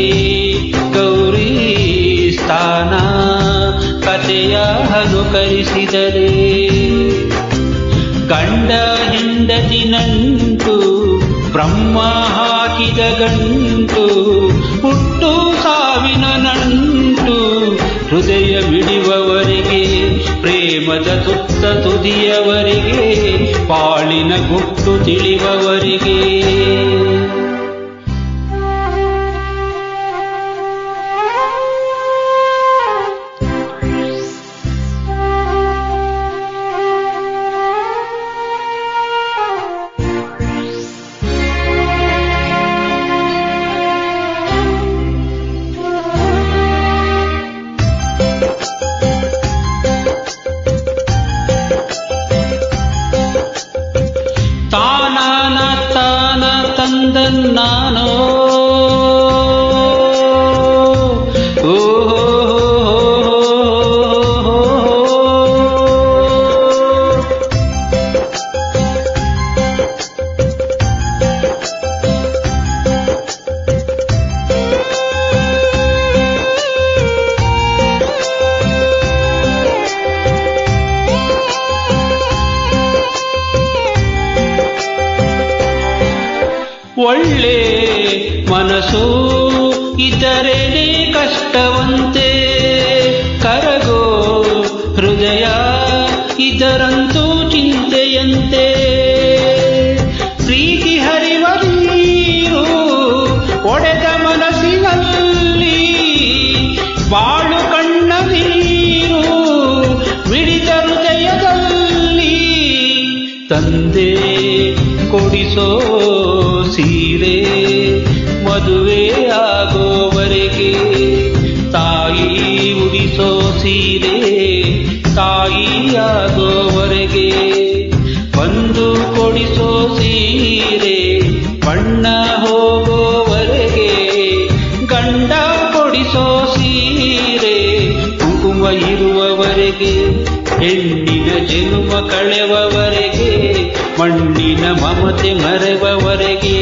ಗೌರಿ ಸ್ಥಾನ ಕಥೆಯ ಅನುಕರಿಸಿದರೆ, ಗಂಡ ಹೆಂಡತಿ ನಂಟು ಬ್ರಹ್ಮ ಹಾಕಿದ ಗಂಟು, ಹುಟ್ಟು ಸಾವಿನ ನಂಟು ಹೃದಯ ಬಿಡುವವರೆಗೆ, ಪ್ರೇಮದ ತುತ್ತ ತುದಿಯವರೆಗೆ, ಬಾಳಿನ ಗುಟ್ಟು ತಿಳಿವವರೆಗೆ. ತಾನಾನ ತಾನ ತಂದನ್ನಾನೋ ಒಳ್ಳೆ ಮನಸ್ಸು ಇದ್ದರೇನೆ ಕಷ್ಟವಂತೆ, ಕರಗೋ ಹೃದಯ ಇದರಂತೂ ಚಿಂತೆಯಂತೆ. ಪ್ರೀತಿ ಹರಿವ ನೀರು ಒಡೆದ ಮನಸ್ಸಿನಲ್ಲಿ, ಬಾಳು ಕಣ್ಣ ನೀರು ಮಿಡಿದ ಹೃದಯದಲ್ಲಿ. ತಂದೆ ಕೊಡಿಸೋ ಸೀರೆ ಮದುವೆ ಆಗೋವರೆಗೆ, ತಾಯಿ ಉಡಿಸೋ ಸೀರೆ ತಾಯಿಯಾಗೋವರೆಗೆ, ಬಂದು ಕೊಡಿಸೋ ಸೀರೆ ಬಣ್ಣ ಹೋಗೋವರೆಗೆ, ಗಂಡ ಕೊಡಿಸೋ ಸೀರೆ ಕುಂಕುಮ ಇರುವವರೆಗೆ, ಹೆಣ್ಣಿನ ಜನುಮ ಕಳೆವವರೆಗೆ, ಮಣ್ಣಿನ ಮಮತೆ ಮರೆವವರೆಗೆ.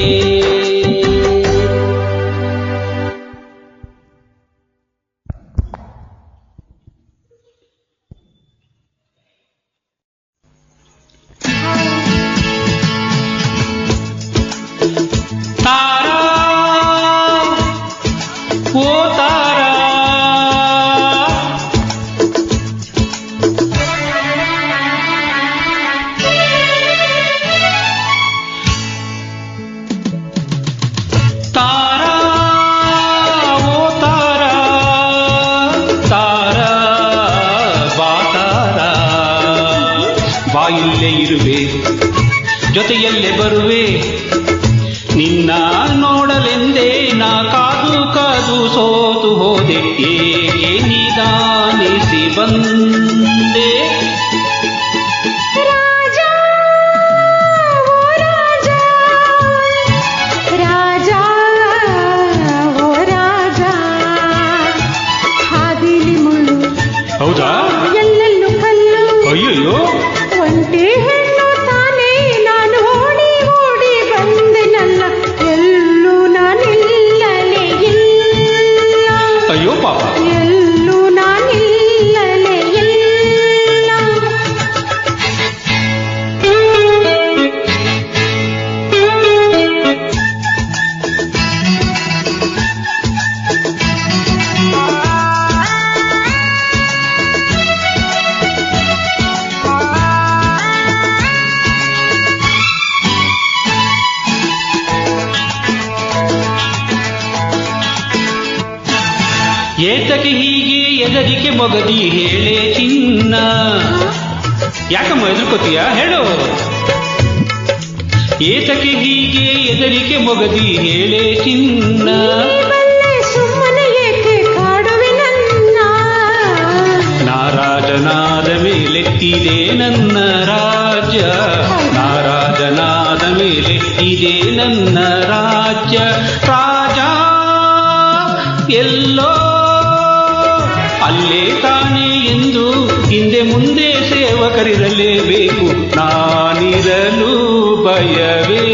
ತಾರಾ ಓ ತಾರಾ, ತಾರಾ ಓ ತಾರಾ, ತಾರಾ ಬಾ ತಾರಾ, ಬಾಯಿಲ್ಲೇ ಇರುವೆ ಜೊತೆಯಲ್ಲೇ ಬರುವೆ, ನಿನ್ನ ನೋಡಲೆಂದೇ ನಾ ಕಾದು ಕಾದು ಸೋತು ಹೋದೆ, ಏಕೆ ನಿಧಾನಿಸಿ ಬಂದೆ. ರಾಜ ಓ ರಾಜ, ಏತಕ್ಕೆ ಹೀಗೆ ಎದರಿಕೆ ಮೊಗದಿ ಹೇಳೇ ಚಿನ್ನ. ಯಾಕಮ್ಮ ಎದುರ್ಕೋತೀಯ ಹೇಳು. ಏತಕ್ಕೆ ಹೀಗೆ ಎದರಿಕೆ ಮೊಗದಿ ಹೇಳೇ ಚಿನ್ನ. ಸುಮ್ಮನೆ ಏಕೆ ಕಾಡುವೆ ನನ್ನ. ನಾರಾಜನಾದ ಮೇಲೆತ್ತಿದೆ ನನ್ನ ರಾಜ್ಯ. ನಾರಾಜನಾದ ಮೇಲೆತ್ತಿದೆ ನನ್ನ ರಾಜ್ಯ. ರಾಜ ಎಲ್ಲೋ ಅಲ್ಲೇ ತಾನೇ ಎಂದು ಹಿಂದೆ ಮುಂದೆ ಸೇವಕರಿರಲೇಬೇಕು. ನಾನಿರಲು ಭಯವೇಗೆ.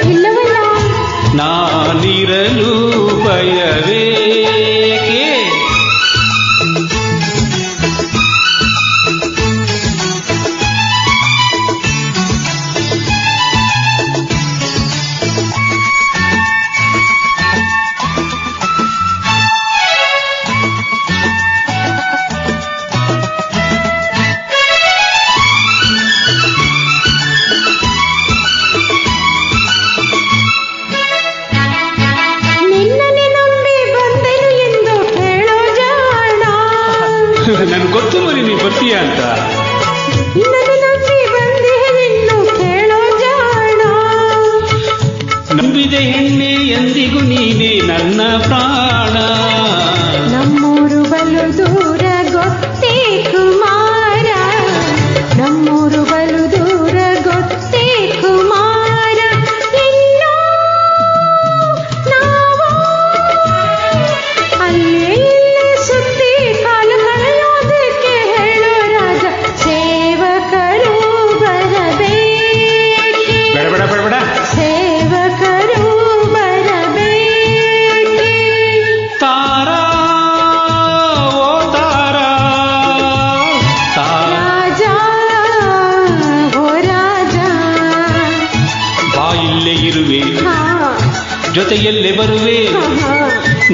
ಇಲ್ಲವಲ್ಲ. ನಾನಿರಲು ಭಯವೇಗೆ. ನನ್ಗೆ ಗೊತ್ತು ಮರಿ ನೀ ಬರ್ತೀಯ ಅಂತ. ನಂಬಿದೆ ಹೆಣ್ಣೆ ಎಂದಿಗೂ ನೀನೇ ನನ್ನ ಪ್ರಾಣ. ನಮ್ಮೂರು ಬಲು ದೂರ ಗೊತ್ತೇ ಕುಮಾರ. ನಮ್ಮೂರು ಬಲು ದೂರ ಗೊತ್ತೇ ಕುಮಾರ. ಇನ್ನು ನಾವು ಅಲ್ಲೇ ಇಲ್ಲೇ ಸುತ್ತಿ ಕಾಲು ಕಳೆಯೋದಕ್ಕೆ ಹೇಳೋ ರಾಜ. ಸೇವಕರು ಬರಬೇಕೆ. ಬೇಡ ಬೇಡ ಬೇಡ ಬೇಡ. ಸೇವಕರು ಬರಬೇಕೆ. ತಾರಾ ಓ ತಾರಾ. ರಾಜ ಓ ರಾಜ. ಬಾಯಿಲ್ಲೇ ಇರುವೆ ಹಾ ಜೊತೆಯಲ್ಲೇ ಬರುವೆ.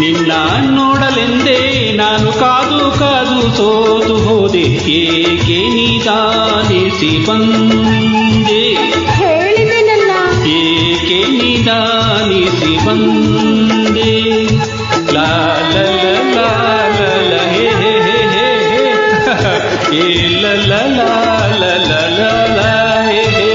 ನಿನ್ನ ನೋಡಲೆಂದೇ ನಾನು ಕಾದು ಕಾದು ಸೋತು ಹೋದೆ. ಏಕೆ ನಿಧಾನಿಸಿ ಬಂದೆ. ಹೇಳಿದೆನಲ್ಲ. ಏಕೆ ನಿಧಾನಿಸಿ ಬಂದೆ. ಲಾ ಲ ಲ ಲಾ ಲ ಲ ಹೇ ಹೇ ಹೇ ಹೇ ಹೇ. ಏ ಲ ಲ ಲಾ ಲ ಲ ಲ ಲ ಹೇ ಹೇ.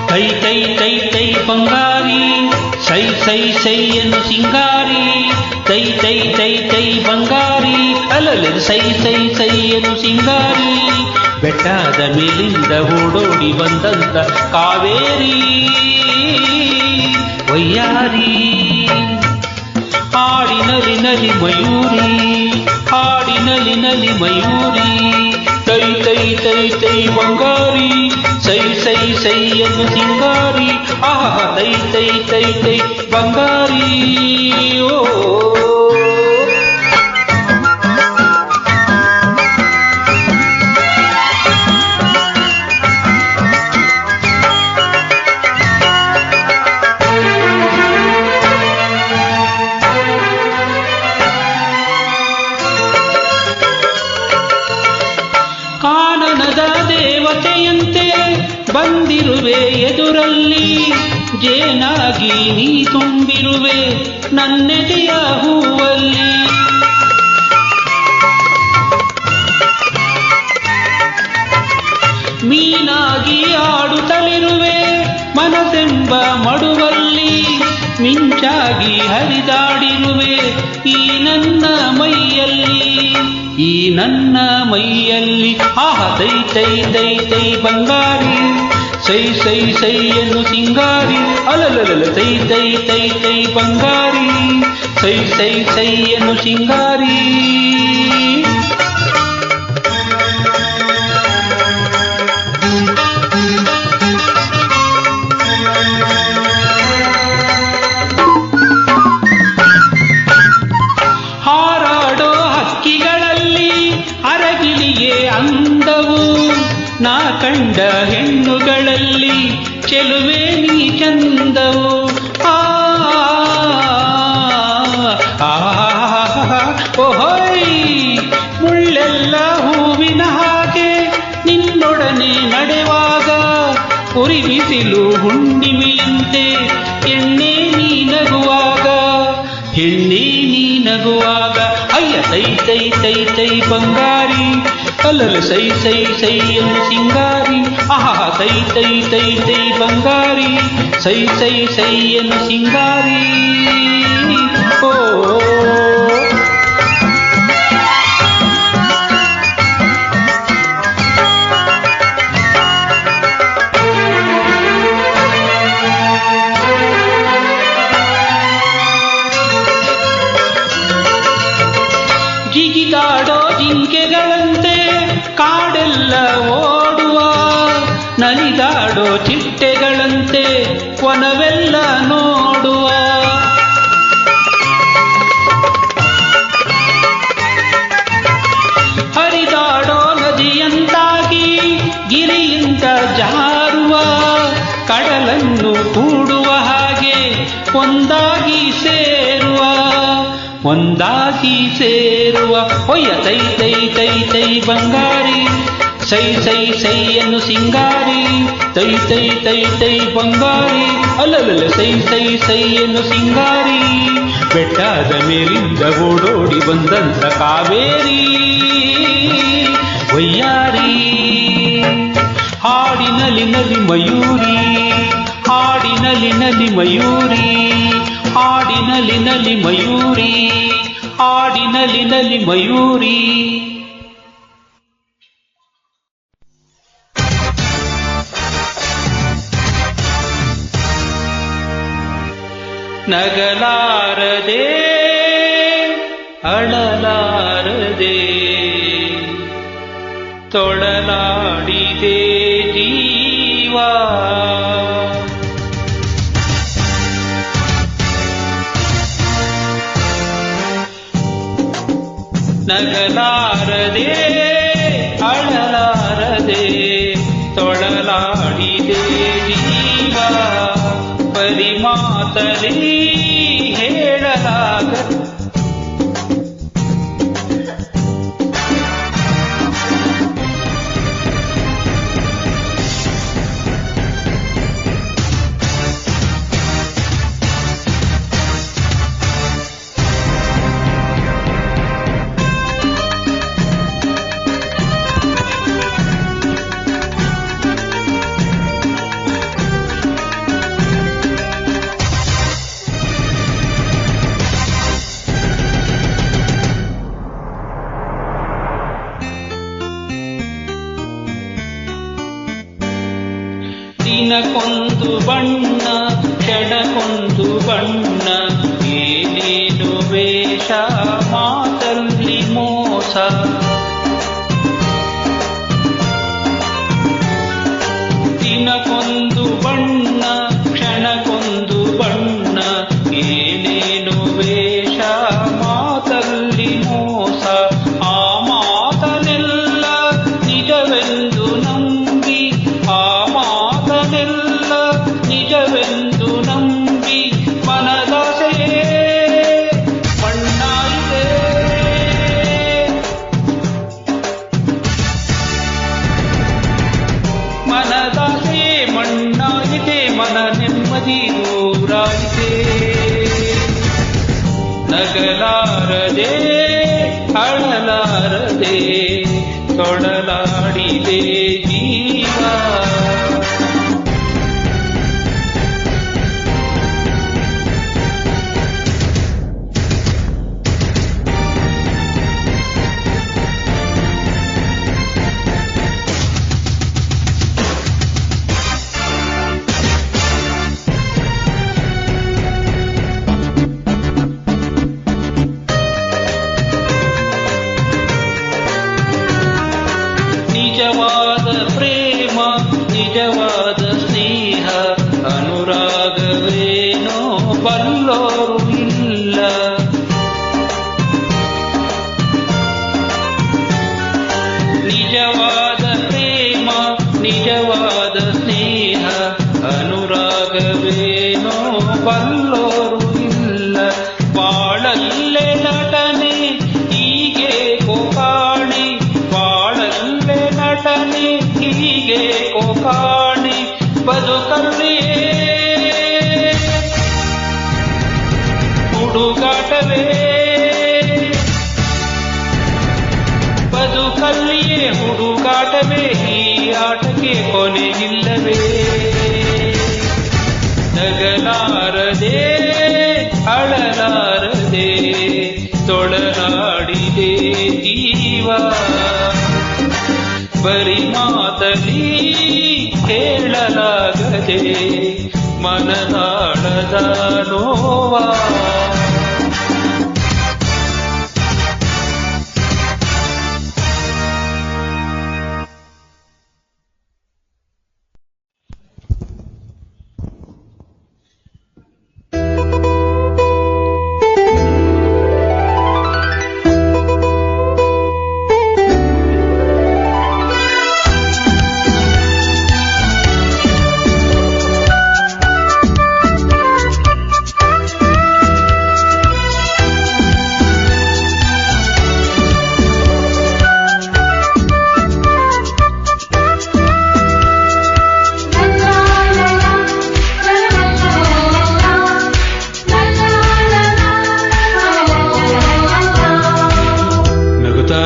ತೈ ತೈ ತೈ ತೈ ಬಂಗಾರಿ ಸೈ ಸೈ ಸೈ ಎನ್ನು ಸಿಂಗಾರಿ. ತೈ ತೈ ತೈ ತೈ ಬಂಗಾರಿ ಅಲಲ ಸೈ ಸೈ ಸೈ ಎನ್ನು ಸಿಂಗಾರಿ. ಬೆಟ್ಟದ ಮೇಲಿಂದ ಓಡೋಡಿ ಬಂದಂತ ಕಾವೇರಿ ವಯ್ಯಾರಿ. ಹಾಡಿನಲಿ ನಲಿ ಮಯೂರಿ. ಹಾಡಿನಲಿ ನಲಿ ಮಯೂರಿ. ತೈ ತೈ ತೈ ತೈ ಬಂಗಾರಿ ಸೈ ಸೈ ಸೈ ಎನ್ನು ಸಿಂಗಾರಿ. ಆಹ ತೈ ತೈ ತೈ ತೈ ಬಂಗಾರಿ. ಓ ಕಾನನದ ದೇವತೆಯಂತೆ ಬಂದಿರುವೆ ಎದುರಲ್ಲಿ. ಜೇನಾಗಿ ನೀ ತುಂಬಿರುವೆ ನನ್ನೆದೆಯ ಹೂವಲ್ಲಿ. ಮೀನಾಗಿ ಆಡುತ್ತಲಿರುವೆ ಮನಸೆಂಬ ಮಡುವಲ್ಲಿ. ಮಿಂಚಾಗಿ ಹರಿದಾಡಿರುವೆ ಈ ನನ್ನ ಮೈಯಲ್ಲಿ. ಈ ನನ್ನ ಮೈಯಲ್ಲಿ. ಆಹ ತೈ ತೈ ತೈ ತೈ ಬಂಗಾರಿ ಸೈ ಸೈ ಸೈ ಎನ್ನು ಸಿಂಗಾರಿ. ಅಲಲಲ ತೈ ತೈ ತೈ ತೈ ಬಂಗಾರಿ ಸೈ ಸೈ ಸೈ ಎನ್ನು ಸಿಂಗಾರಿ. ಹಾರಾಡೋ ಹಕ್ಕಿಗಳಲ್ಲಿ ಚಂದವು ನಾ ಕಂಡ ಹೆಣ್ಣುಗಳಲ್ಲಿ ಚೆಲುವೆ ನೀ ಚಂದವು ಓಹೋಯ್ ಮುಳ್ಳೆಲ್ಲ ಹೂವಿನ ಹಾಗೆ ನಿನ್ನೊಡನೆ ನಡೆವಾಗ ಉರಿ ಬಿಸಿಲು ಹುಣ್ಣಿಮೆಯಂತೆ ಎಣ್ಣೆ ನೀ ನಗುವಾಗ ಹೆಣ್ಣೆ ನೀ ನಗುವಾಗ ಅಯ್ಯ ತೈ ತೈ ತೈ ತೈ ಬಂಗಾರಿ ಅಲ್ಲಲು ಸೈ ಸೈ ಸೈ ಎಂದು ಸಿಂಗಾರಿ ಆಹಾ ತೈ ತೈ ತೈ ತೈ ಬಂಗಾರಿ ಸೈ ಸೈ ಸೈ ಎಂದು ಸಿಂಗಾರಿ ಓ ಜಿಗಿದಾಡೋ ಜಿಂಕೆಗಳಂತೆ ಕಾಡೆಲ್ಲ ಓಡುವ ನಲಿದಾಡೋ ಚಿಟ್ಟೆಗಳಂತೆ ವನವೆಲ್ಲ ನೋಡುವ ಹರಿದಾಡೋ ನದಿಯಂತಾಗಿ ಗಿರಿಯಿಂದ ಜಾರುವ ಕಡಲನ್ನು ಕೂಡುವ ಹಾಗೆ ಒಂದಾಗಿ ಸೇರುವ ಹೊಯ್ಯ ತೈ ತೈ ತೈ ತೈ ಬಂಗಾರಿ ಸೈ ಸೈ ಸೈ ಅನ್ನು ಸಿಂಗಾರಿ ತೈ ತೈ ತೈ ತೈ ಬಂಗಾರಿ ಅಲ್ಲಲ್ಲ ಸೈ ಸೈ ಸೈ ಅನ್ನು ಸಿಂಗಾರಿ ಬೆಟ್ಟದ ಮೇಲಿಂದ ಓಡೋಡಿ ಬಂದಂತ ಕಾವೇರಿ ವಯ್ಯಾರಿ ಹಾಡಿನಲ್ಲಿ ನಲಿ ಮಯೂರಿ ಹಾಡಿನಲ್ಲಿ ನಲಿ ಮಯೂರಿ ಹಾಡಿನಲ್ಲಿ ನಲಿ ಮಯೂರಿ ಹಾಡಿನಲ್ಲಿ ನಲಿ ಮಯೂರಿ ನಗಲಾರದೆ ಅಳಲಾರದೆ ತೊಳಲಾಡಿದೆ ಜೀವ ನಗಲಾರದೆ ಅಳಲಾರದೆ ತೊಳಲಾಡಿದೆ ಜೀವ ಪರಿಮಾತಲಿ ಹೇಳಲಾಗ ದಿನಕ್ಕೊಂದು ಬಣ್ಣ ಕ್ಷಣಕ್ಕೊಂದು ಬಣ್ಣ ಏನೇನು ವೇಷ ಮಾತಲ್ಲಿ ಮೋಸ ದಿನಕ್ಕೊಂದು ಬಣ್ಣ ಕ್ಷಣಕ್ಕೊಂದು ಬಣ್ಣ ಏನೇನು ವೇಷ ಮಾತಲ್ಲಿ ಮೋಸ ಆ ಮಾತನೆಲ್ಲ ನಿಜವೆಂದು ನಂಬಿ ಆ ಮಾತನೆಲ್ಲ ನಿಜವೆಂದು ನಂಬಿ ಮನದಾಸೆ ಮಣ್ಣಾಯಿತೆ ಮನದಾಸೆ ಮಣ್ಣಾಯಿತೆ ಮನ ನೆಮ್ಮದಿ ದೂರಾಯಿತೆ ನಗಲಾರದೆ ಅಳಲಾರದೆ ತೊಳಲಾಡಿದೆ ಜೀವ ನಿಜವಾದ ಬಲ್ಲೋರು ಇಲ್ಲ. ಬಾಳಲ್ಲೇ ನಟನೆ ಹೀಗೆ ಕೋಕಾಣಿ, ಬಾಳಲ್ಲೇ ನಟನೆ ಹೀಗೆ ಕೋಕಾಣಿ. ಬದುಕಲ್ಲಿಯೇ ಹುಡುಗಾಟವೇ, ಬದುಕಲ್ಲಿಯೇ ಹುಡುಗಾಟವೇ, ಈ ಆಟಕ್ಕೆ ಕೊನೆಗಿಲ್ಲವೇ. ನಗಲಾರದೆ ಅಳಲಾರದೆ ತೊಳಲಾಡಿದೆ ಜೀವ, ಬರಿ ಮಾತಲಿ ಹೇಳಲಾಗದೆ ಮನದಾಳದ ನೋವಾ.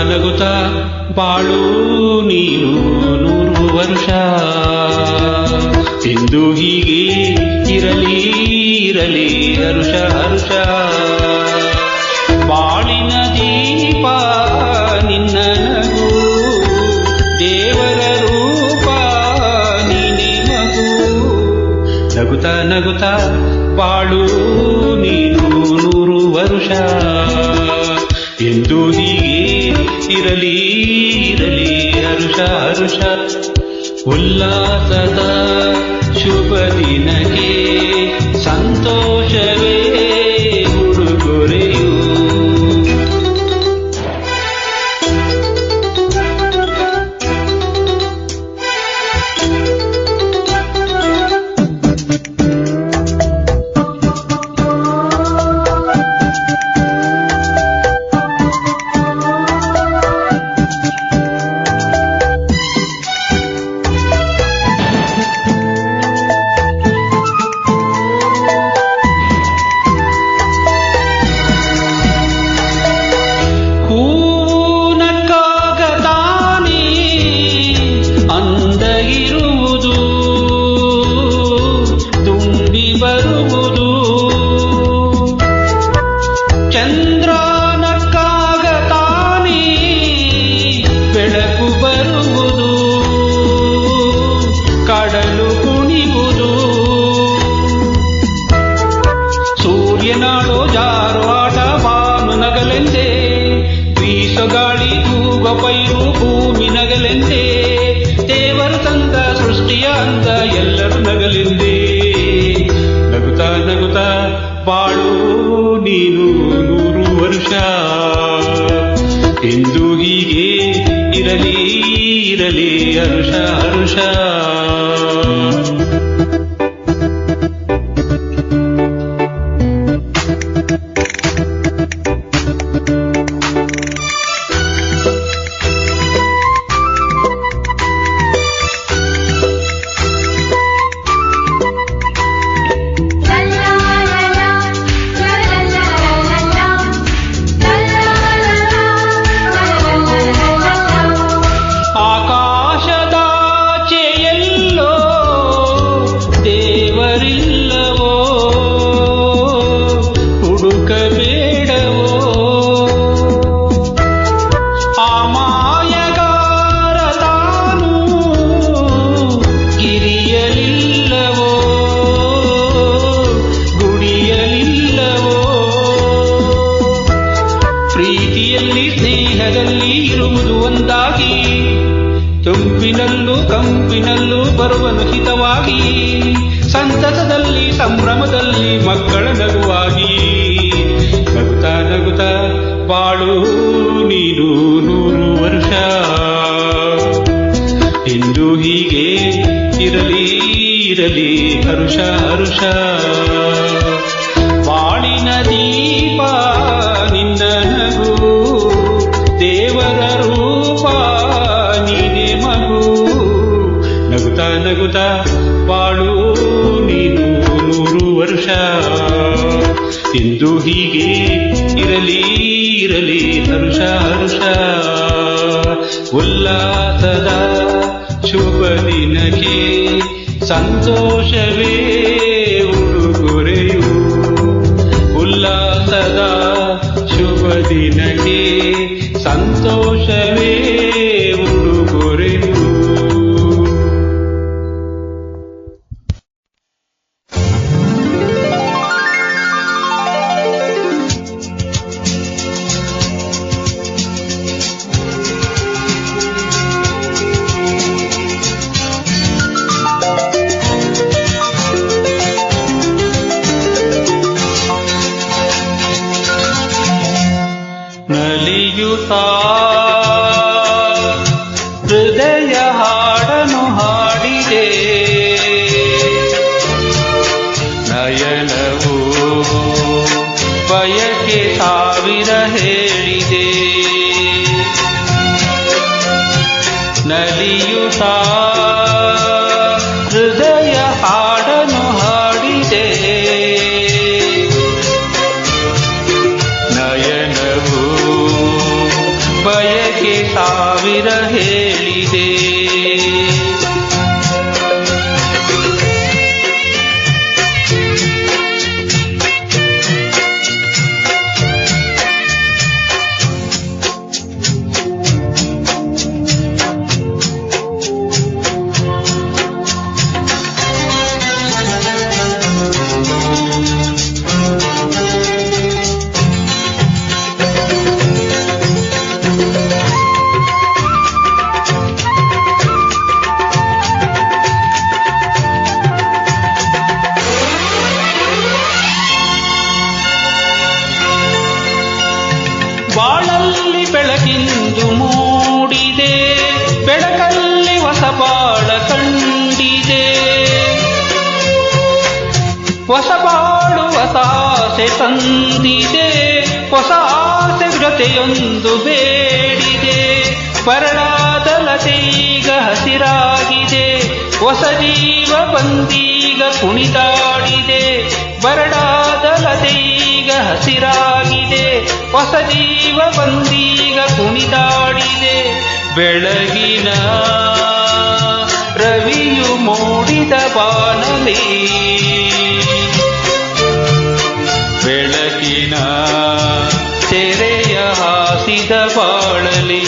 ನಗುತ್ತಾ ಬಾಳು ನೀನು 100 ವರ್ಷ, ಎಂದು ಹೀಗೆ ಇರಲಿ ಇರಲಿ ಹರುಷ ಹರುಷ. ಬಾಳಿನ ದೀಪ ನಿನ್ನ ನಗು, ದೇವರ ರೂಪ ನೀನೆ ಮಗು. ನಗುತ್ತಾ ನಗುತ್ತಾ ಬಾಳು ನೀನು 100 ವರ್ಷ, ಎಂದು ಹೀಗೆ ಇರಲಿ ಇರಲಿ ಹರುಷ ಹರುಷ. ಉಲ್ಲಾಸದ ಶುಭ ದಿನಕ್ಕೆ ಸಂತೋಷವೇ ಉಡುಗೊರೆಯು. ಸೂರ್ಯನಾಡೋ ಜಾರು ಆಟ ಬಾನು ನಗಲೆಂದೆ, ಬೀಸಗಾಳಿ ತೂಗ ಪೈರು ಭೂಮಿ ನಗಲೆಂದೆ. ದೇವರು ತಂದ ಸೃಷ್ಟಿಯ ಅಂದ ಎಲ್ಲರೂ ನಗಲೆಂದೆ. ನಗುತ್ತಾ ನಗುತ್ತಾ ಬಾಳು ನೀನು 100 ವರ್ಷ, ಎಂದು ಹೀಗೆ ಇರಲಿ ಇರಲಿ ಹರುಷ ಹರುಷ. ತುಂಬಿನಲ್ಲೂ ಕಂಪಿನಲ್ಲೂ ಬರುವನು ಹಿತವಾಗಿ, ಸಂತಸದಲ್ಲಿ ಸಂಭ್ರಮದಲ್ಲಿ ಮಕ್ಕಳ ನಗುವಾಗಿ. ನಗುತ್ತಾ ನಗುತ್ತಾ ಬಾಳು ನೀನು 100 ವರ್ಷ, ಎಂದು ಹೀಗೆ ಇರಲಿ ಇರಲಿ ಹರುಷ ಹರುಷ. ದೀಪ ನಿನ್ನ ನಗು ದೇವರ ರೂಪ ನೀನೆ ಮಗು ನಗುತ್ತಾ ನಗುತ್ತಾ ಬಾಳು ನೀನು 100 ವರ್ಷ ಎಂದು ಹೀಗೆ ಇರಲಿ ಇರಲಿ ಹರುಷ ಹರುಷ ಉಲ್ಲಾಸದ ಶುಭ ದಿನಕ್ಕೆ ಸಂತೋಷವೇ ಉಡುಗೊರೆಯು ಉಲ್ಲಾಸದ ಶುಭ ದಿನಕ್ಕೆ ಸಂತೋಷವೇ ಉಡುಗೊರೆಯು ನಲಿಯುತ್ತಾ ಹೃದಯ ಹಾಡನು ಹಾಡಿದೆ ನಯನವು ಬಯಕೆ ಸಾವಿರ ಹೇಳಿದೆ ನಲಿಯುತ್ತಾ ಹೃದಯ ಹಾಡನು ಹಾಡಿದೆ ನಯನವು ಬಯಕೆ ಸಾವಿರ ಹೇಳಿದೆ ಬಾಳಲ್ಲಿ ಬೆಳಕಿಂದು ಮೂಡಿದೆ ಬೆಳಕಲ್ಲಿ ಹೊಸ ಬಾಳ ಕಂಡಿದೆ ಹೊಸ ಬಾಳು ಹೊಸ ಆಸೆ ತಂದಿದೆ ಹೊಸ ಆಸೆ ಜೊತೆಯೊಂದು ಬೇಡಿದೆ ಬರಡಾದ ಲತೆಗ ಹಸಿರಾಗಿದೆ ಹೊಸ ಜೀವ ಬಂದೀಗ ಕುಣಿದಾಡಿದೆ ಬರಡಾದ ಲತೆಗ ಹಸಿರಾಗಿದೆ ಹೊಸ ಜೀವ ಬಂದೀಗ ಕುಣಿದಾಡಿದೆ ಬೆಳಗಿನ ರವಿಯು ಮೂಡಿದ ಬಾನಲಿ ಬೆಳಕಿನ ತೆರೆಯ ಹಾಸಿದ ಬಾಳಲಿ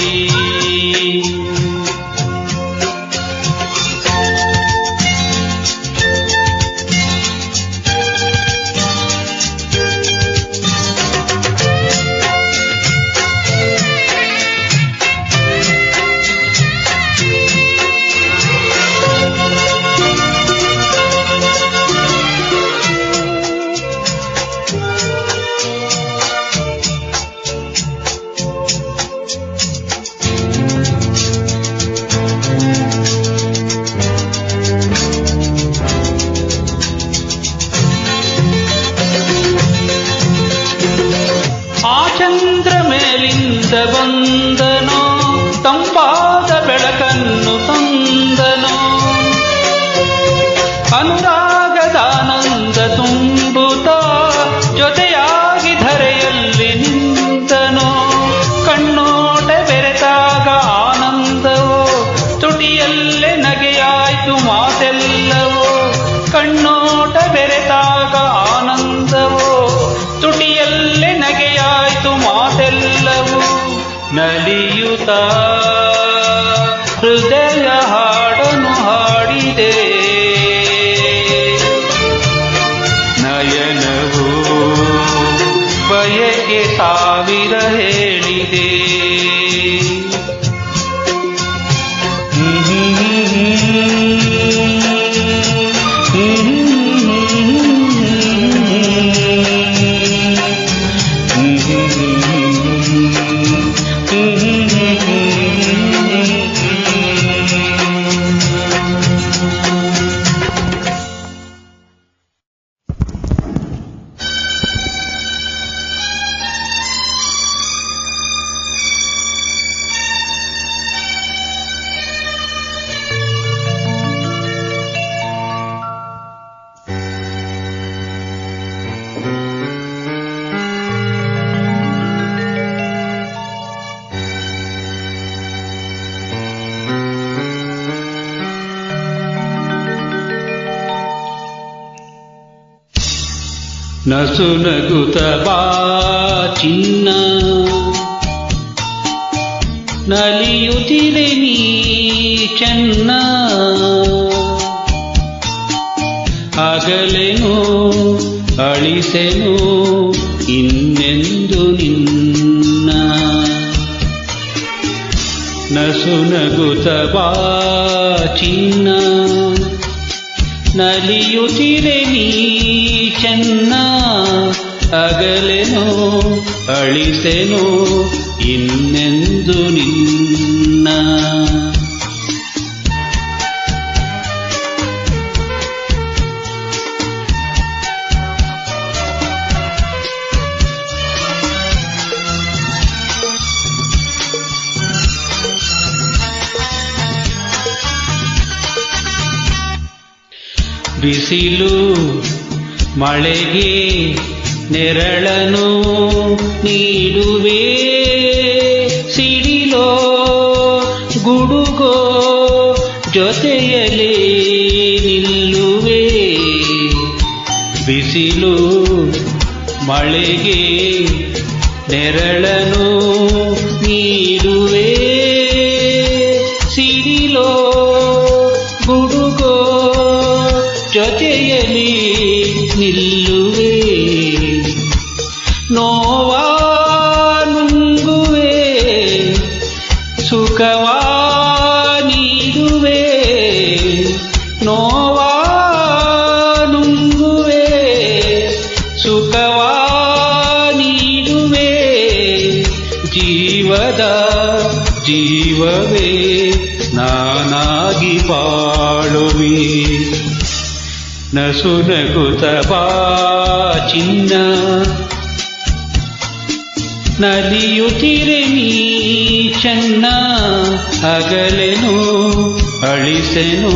ಚಂದ್ರ ಮೇಲಿಂದ ಬಂದನೋ ತಂಪಾದ ಬೆಳಕನ್ನು ತಂದನೋ ಅನುರಾಗದಾನಂದ ತುಂಬುತ್ತಾ ಜೊತೆಯಾಗಿ ಧರೆಯಲ್ಲಿ ನಿಂತನೋ ಕಣ್ಣೋಟ ಬೆರೆತಾಗ ಆನಂದವೋ ತುಟಿಯಲ್ಲೇ ನಗೆಯಾಯ್ತು ಮಾತೆಲ್ಲವೋ ಕಣ್ಣೋಟ ಬೆರೆತಾಗ ಆನಂದವೋ ತುಟಿಯಲ್ಲೇ ನಗೆಯಾಯ್ತು ಮಾತೆಲ್ಲವೂ ನಲಿಯುತ್ತಾ ಹೃದಯ ಹಾಡನು ಹಾಡಿದೆ ನಯನವು ಬಯಕೆ ಸಾವಿರ ಹೇಳಿದೆ ನಸುನಗುತ ಬಾ ಚಿನ್ನ ನಲಿಯುತ್ತಿದೆ ನೀ ಚೆನ್ನ ಅಗಲೆನು ಅಳಿಸೆನು ಇನ್ನೆಂದು ನಿನ್ನ ನಸುನಗುತ ಬಾ ಚಿನ್ನ ನಲಿಯುತ್ತಿದೆ ನೀ ಚೆನ್ನ ಅಗಲೆನು ಅಳಿಸೆನು ಇನ್ನೆಂದು ನಿನ್ನ ಬಿಸಿಲು ಮಳೆಗೆ ನೆರಳನು ನೀಡುವೆ ಸಿಡಿಲೋ ಗುಡುಗೋ ಜೊತೆಯಲೇ ನಿಲ್ಲುವೆ ಬಿಸಿಲು ಮಳೆಗೆ ನೆರಳನು ನೀಡುವೆ ಸಿಡಿಲೋ ಗುಡುಗೋ ಜೊತೆಯಲಿ ನಿಲ್ಲುವೆ ನೋವಾ ನುಂಗುವೆ ಸುಖವಾ ನೀಡುವೆ ನೋವಾ ನುಂಗುವೆ ಸುಖವಾ ನೀಡುವೆ ಜೀವದ ಜೀವವೇ ನಾನಾಗಿ ಬಾಳುವೆ ನಸುನಗುತ ಬಾ ಚಿನ್ನ ನಲಿಯುತ್ತಿರೆ ನೀ ಚೆನ್ನ ಅಗಲೆನು ಅಳಿಸೆನು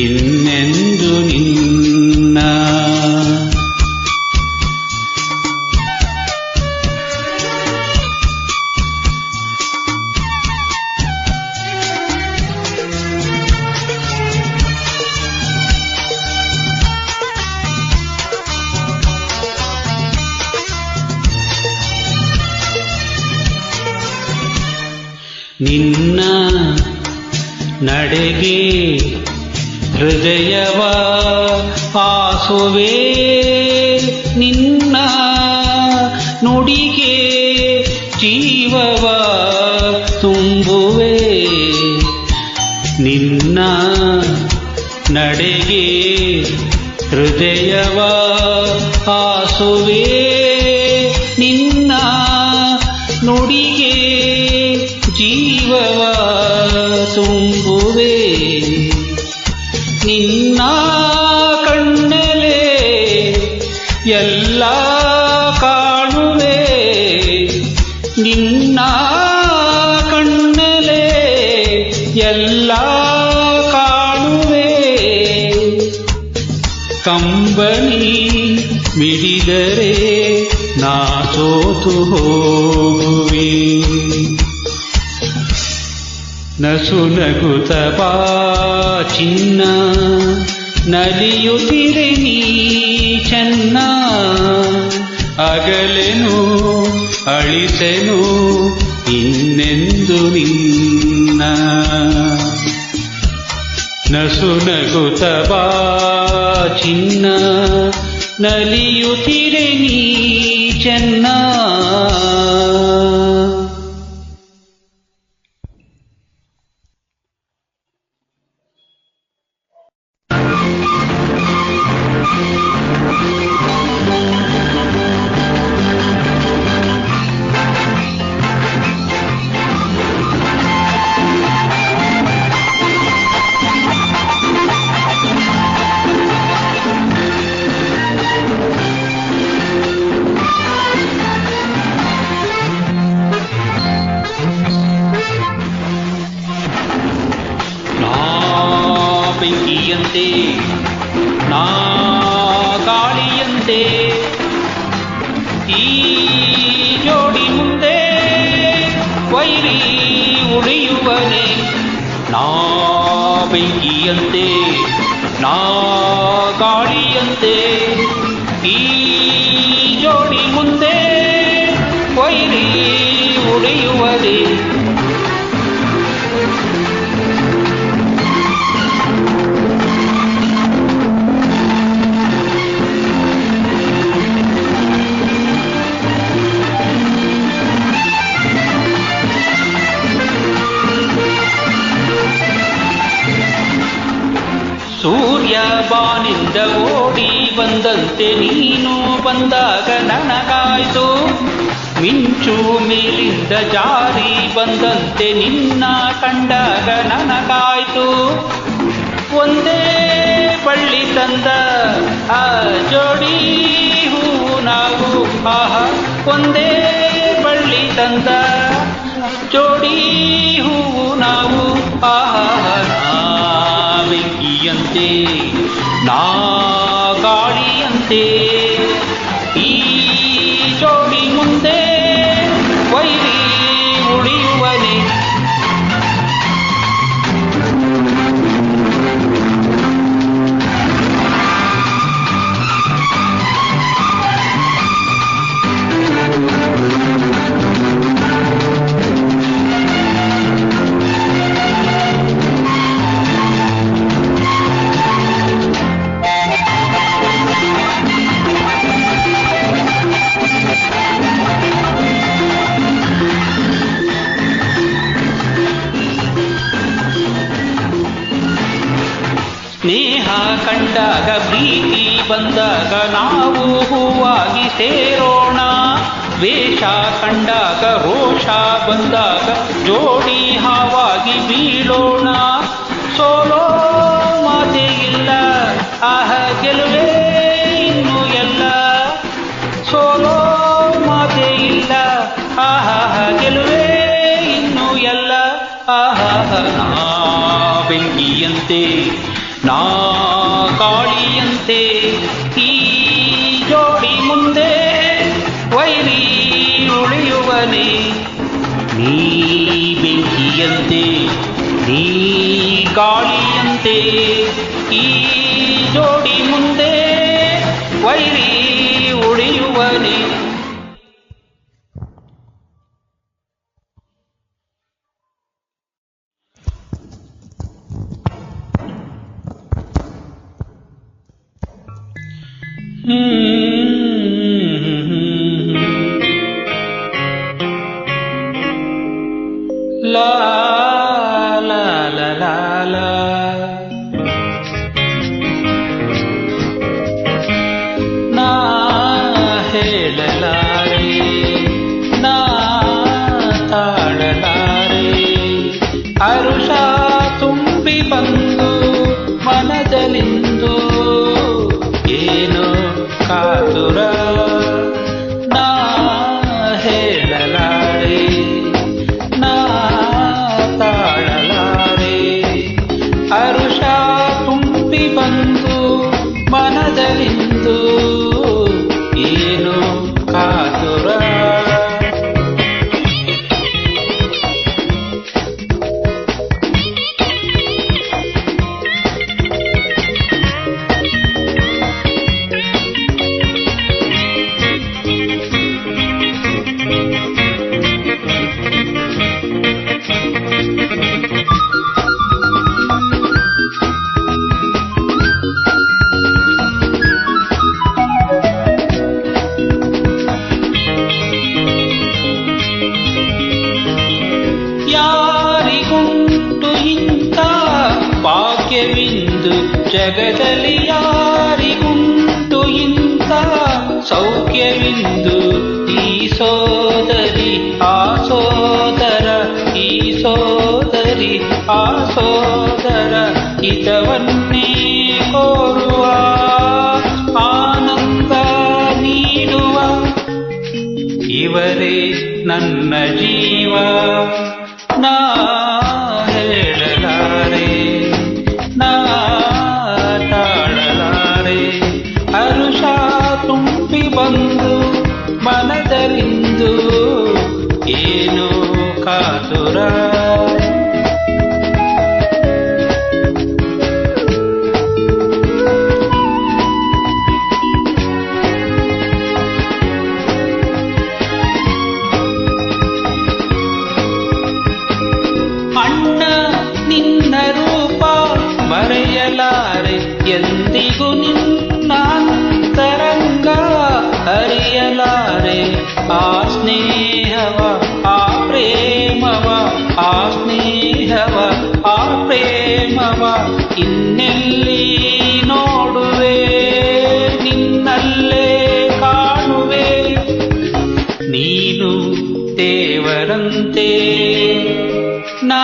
ಇನ್ನೆಂದು ನಿನ್ನ ನಿನ್ನ ನಡೆಗೆ ಹೃದಯವ ಆಸುವೆ ನಿನ್ನ ನುಡಿಗೆ ಜೀವವ ತುಂಬುವೆ ನಿನ್ನ ನಡೆಗೆ ಹೃದಯವ ಆಸುವೆ ನಿನ್ನ ನುಡಿಗೆ ಜೀವವ ತುಂಬುವೆ ನಿನ್ನ ಕಣ್ಣಲೆ ಎಲ್ಲ ಕಾಣುವೆ ನಿನ್ನ ಕಣ್ಣಲೆ ಎಲ್ಲ ಕಾಣುವೆ ಕಂಬನಿ ಮಿಡಿದರೆ ನಾ ಸೋತು ಹೋಗುವೆ ನಸುನಗುತ ಬಾ ಚಿನ್ನ ನಲಿಯುತ್ತಿರೆ ನೀ ಚೆನ್ನ ಅಗಲೆನು ಅಳಿಸೆನು ಇನ್ನೆಂದು ನಿನ್ನ ನಸುನಗುತ ಬಾ ಚಿನ್ನ ನಲಿಯುತ್ತಿರೆ ನೀ ಚೆನ್ನ ಬೆಂಕಿಯಂತೆ ನಾ ಗಾಳಿಯಂತೆ ಈ ಜೋಡಿ ಮುಂದೆ ವೈರಿ ಉಳಿಯುವನೆ ನಾ ಬೆಂಕಿಯಂತೆ ನಾ ಗಾಳಿಯಂತೆ ಈ ಉಳಿಯುವರೇ. ಸೂರ್ಯ ಬಾನಿಂದ ಓಡಿ ಬಂದಂತೆ ನೀನು ಬಂದಾಗ ನನಗಾಯ್ತು. ಮಿಂಚು ಮೇಲಿಂದ ಜಾರಿ ಬಂದಂತೆ ನಿನ್ನ ಕಂಡಾಗ ನನಗಾಯ್ತು. ಒಂದೇ ಬಳ್ಳಿ ತಂದ ಆ ಜೋಡಿ ಹೂವು ನಾವು, ಆಹಾ ಒಂದೇ ಬಳ್ಳಿ ತಂದ ಜೋಡಿ ಹೂವು ನಾವು. ಆಹಾ ಬೆಂಕಿಯಂತೆ ನಾ ಗಾಳಿಯಂತೆ ಈ ಜೋಡಿ ಮುಂದೆ ವೈರಿ ಉಳಿಯುವನೆ. ಸ್ನೇಹ ಕಂಡಾಗ ಪ್ರೀತಿ ಬಂದಾಗ ನಾವು ಹೂವಾಗಿ ಸೇರೋಣ. ವೇಷ ಕಂಡಾಗ ರೋಷ ಬಂದಾಗ ಜೋಡಿ ಹಾವಾಗಿ ಬೀಳೋಣ. ಸೋಲೋ ಮಾತೆ ಇಲ್ಲ ಆಹ ಗೆಲುವೇ ಇನ್ನು ಎಲ್ಲ. ಸೋಲೋ ಮಾತೆ ಇಲ್ಲ ಆಹ ಗೆಲುವೇ ಇನ್ನು ಎಲ್ಲ. ಆಹ ನಾ ಬೆಂಕಿಯಂತೆ ನಾ ಗಾಳಿಯಂತೆ ಈ ಜೋಡಿ ಮುಂದೆ ವೈರಿ ಉಳಿಯುವನೆ. ನೀ ಬೆಂಕಿಯಂತೆ ನೀ ಗಾಳಿಯಂತೆ ಈ ಜೋಡಿ ಮುಂದೆ ವೈರಿ ಉಳಿಯುವನೆ. ಲಾ ಲಾ ಲಾ ಲಾ ಲಾ ನಾ ಹೇಳಲಾರೆ ನಾ ತಾಳಲಾರೆ. ಹರುಷ ತುಂಬಿ ಬಂದು ಮನದಲ್ಲಿಂದು ಏನೋ ಕಾತುರ ನಾ ಹೇಳಲಾರೆ ನಾ ತಾಳಲಾರೆ. ಹರುಷ ತುಂಬಿ ಬಂದು ಮನದಲ್ಲಿಂದು ಏನೋ ಕಾತುರ. ಯಾರಿಗುಂಟು ಇಂಥ ಭಾಗ್ಯವಿಂದು ಜಗದಲ್ಲಿ, ಯಾರಿಗುಂಟು ಇಂಥ ಸೌಖ್ಯವಿಂದು. ಈ ಸೋದರಿ ಆ ಸೋದರ ಈ ಸೋದರಿ ಆ ಸೋದರ ಹಿತವನ್ನೇ ಕೋರುವ ಆನಂದ ನೀಡುವ ಇವರೇ ನನ್ನ ಜೀವ. ನಾ ಹೇಳಲಾರೆ ನಾ ತಾಳಲಾರೆ. ಹರುಷ ತುಂಬಿ ಬಂದು ಮನದಲ್ಲಿಂದು ಏನೋ ಕಾತುರ. ಅಣ್ಣ ನಿನ್ನ ರೂಪ ಮರೆಯಲಾರೆ ಎಂದಿಗೂ ನಿನ್ನ ಅಂತರಂಗ ಅರಿಯಲಾರೆ ಆ ಸ್ನೇಹವ ಆ ಪ್ರೇಮವ ಆ ಸ್ನೇಹವ ಆ ಪ್ರೇಮವ ಇನ್ನೆಲ್ಲಿ ನೋಡುವೆ ನಿನ್ನಲ್ಲೇ ಕಾಣುವೆ ನೀನು ದೇವರಂತೆ ನಾ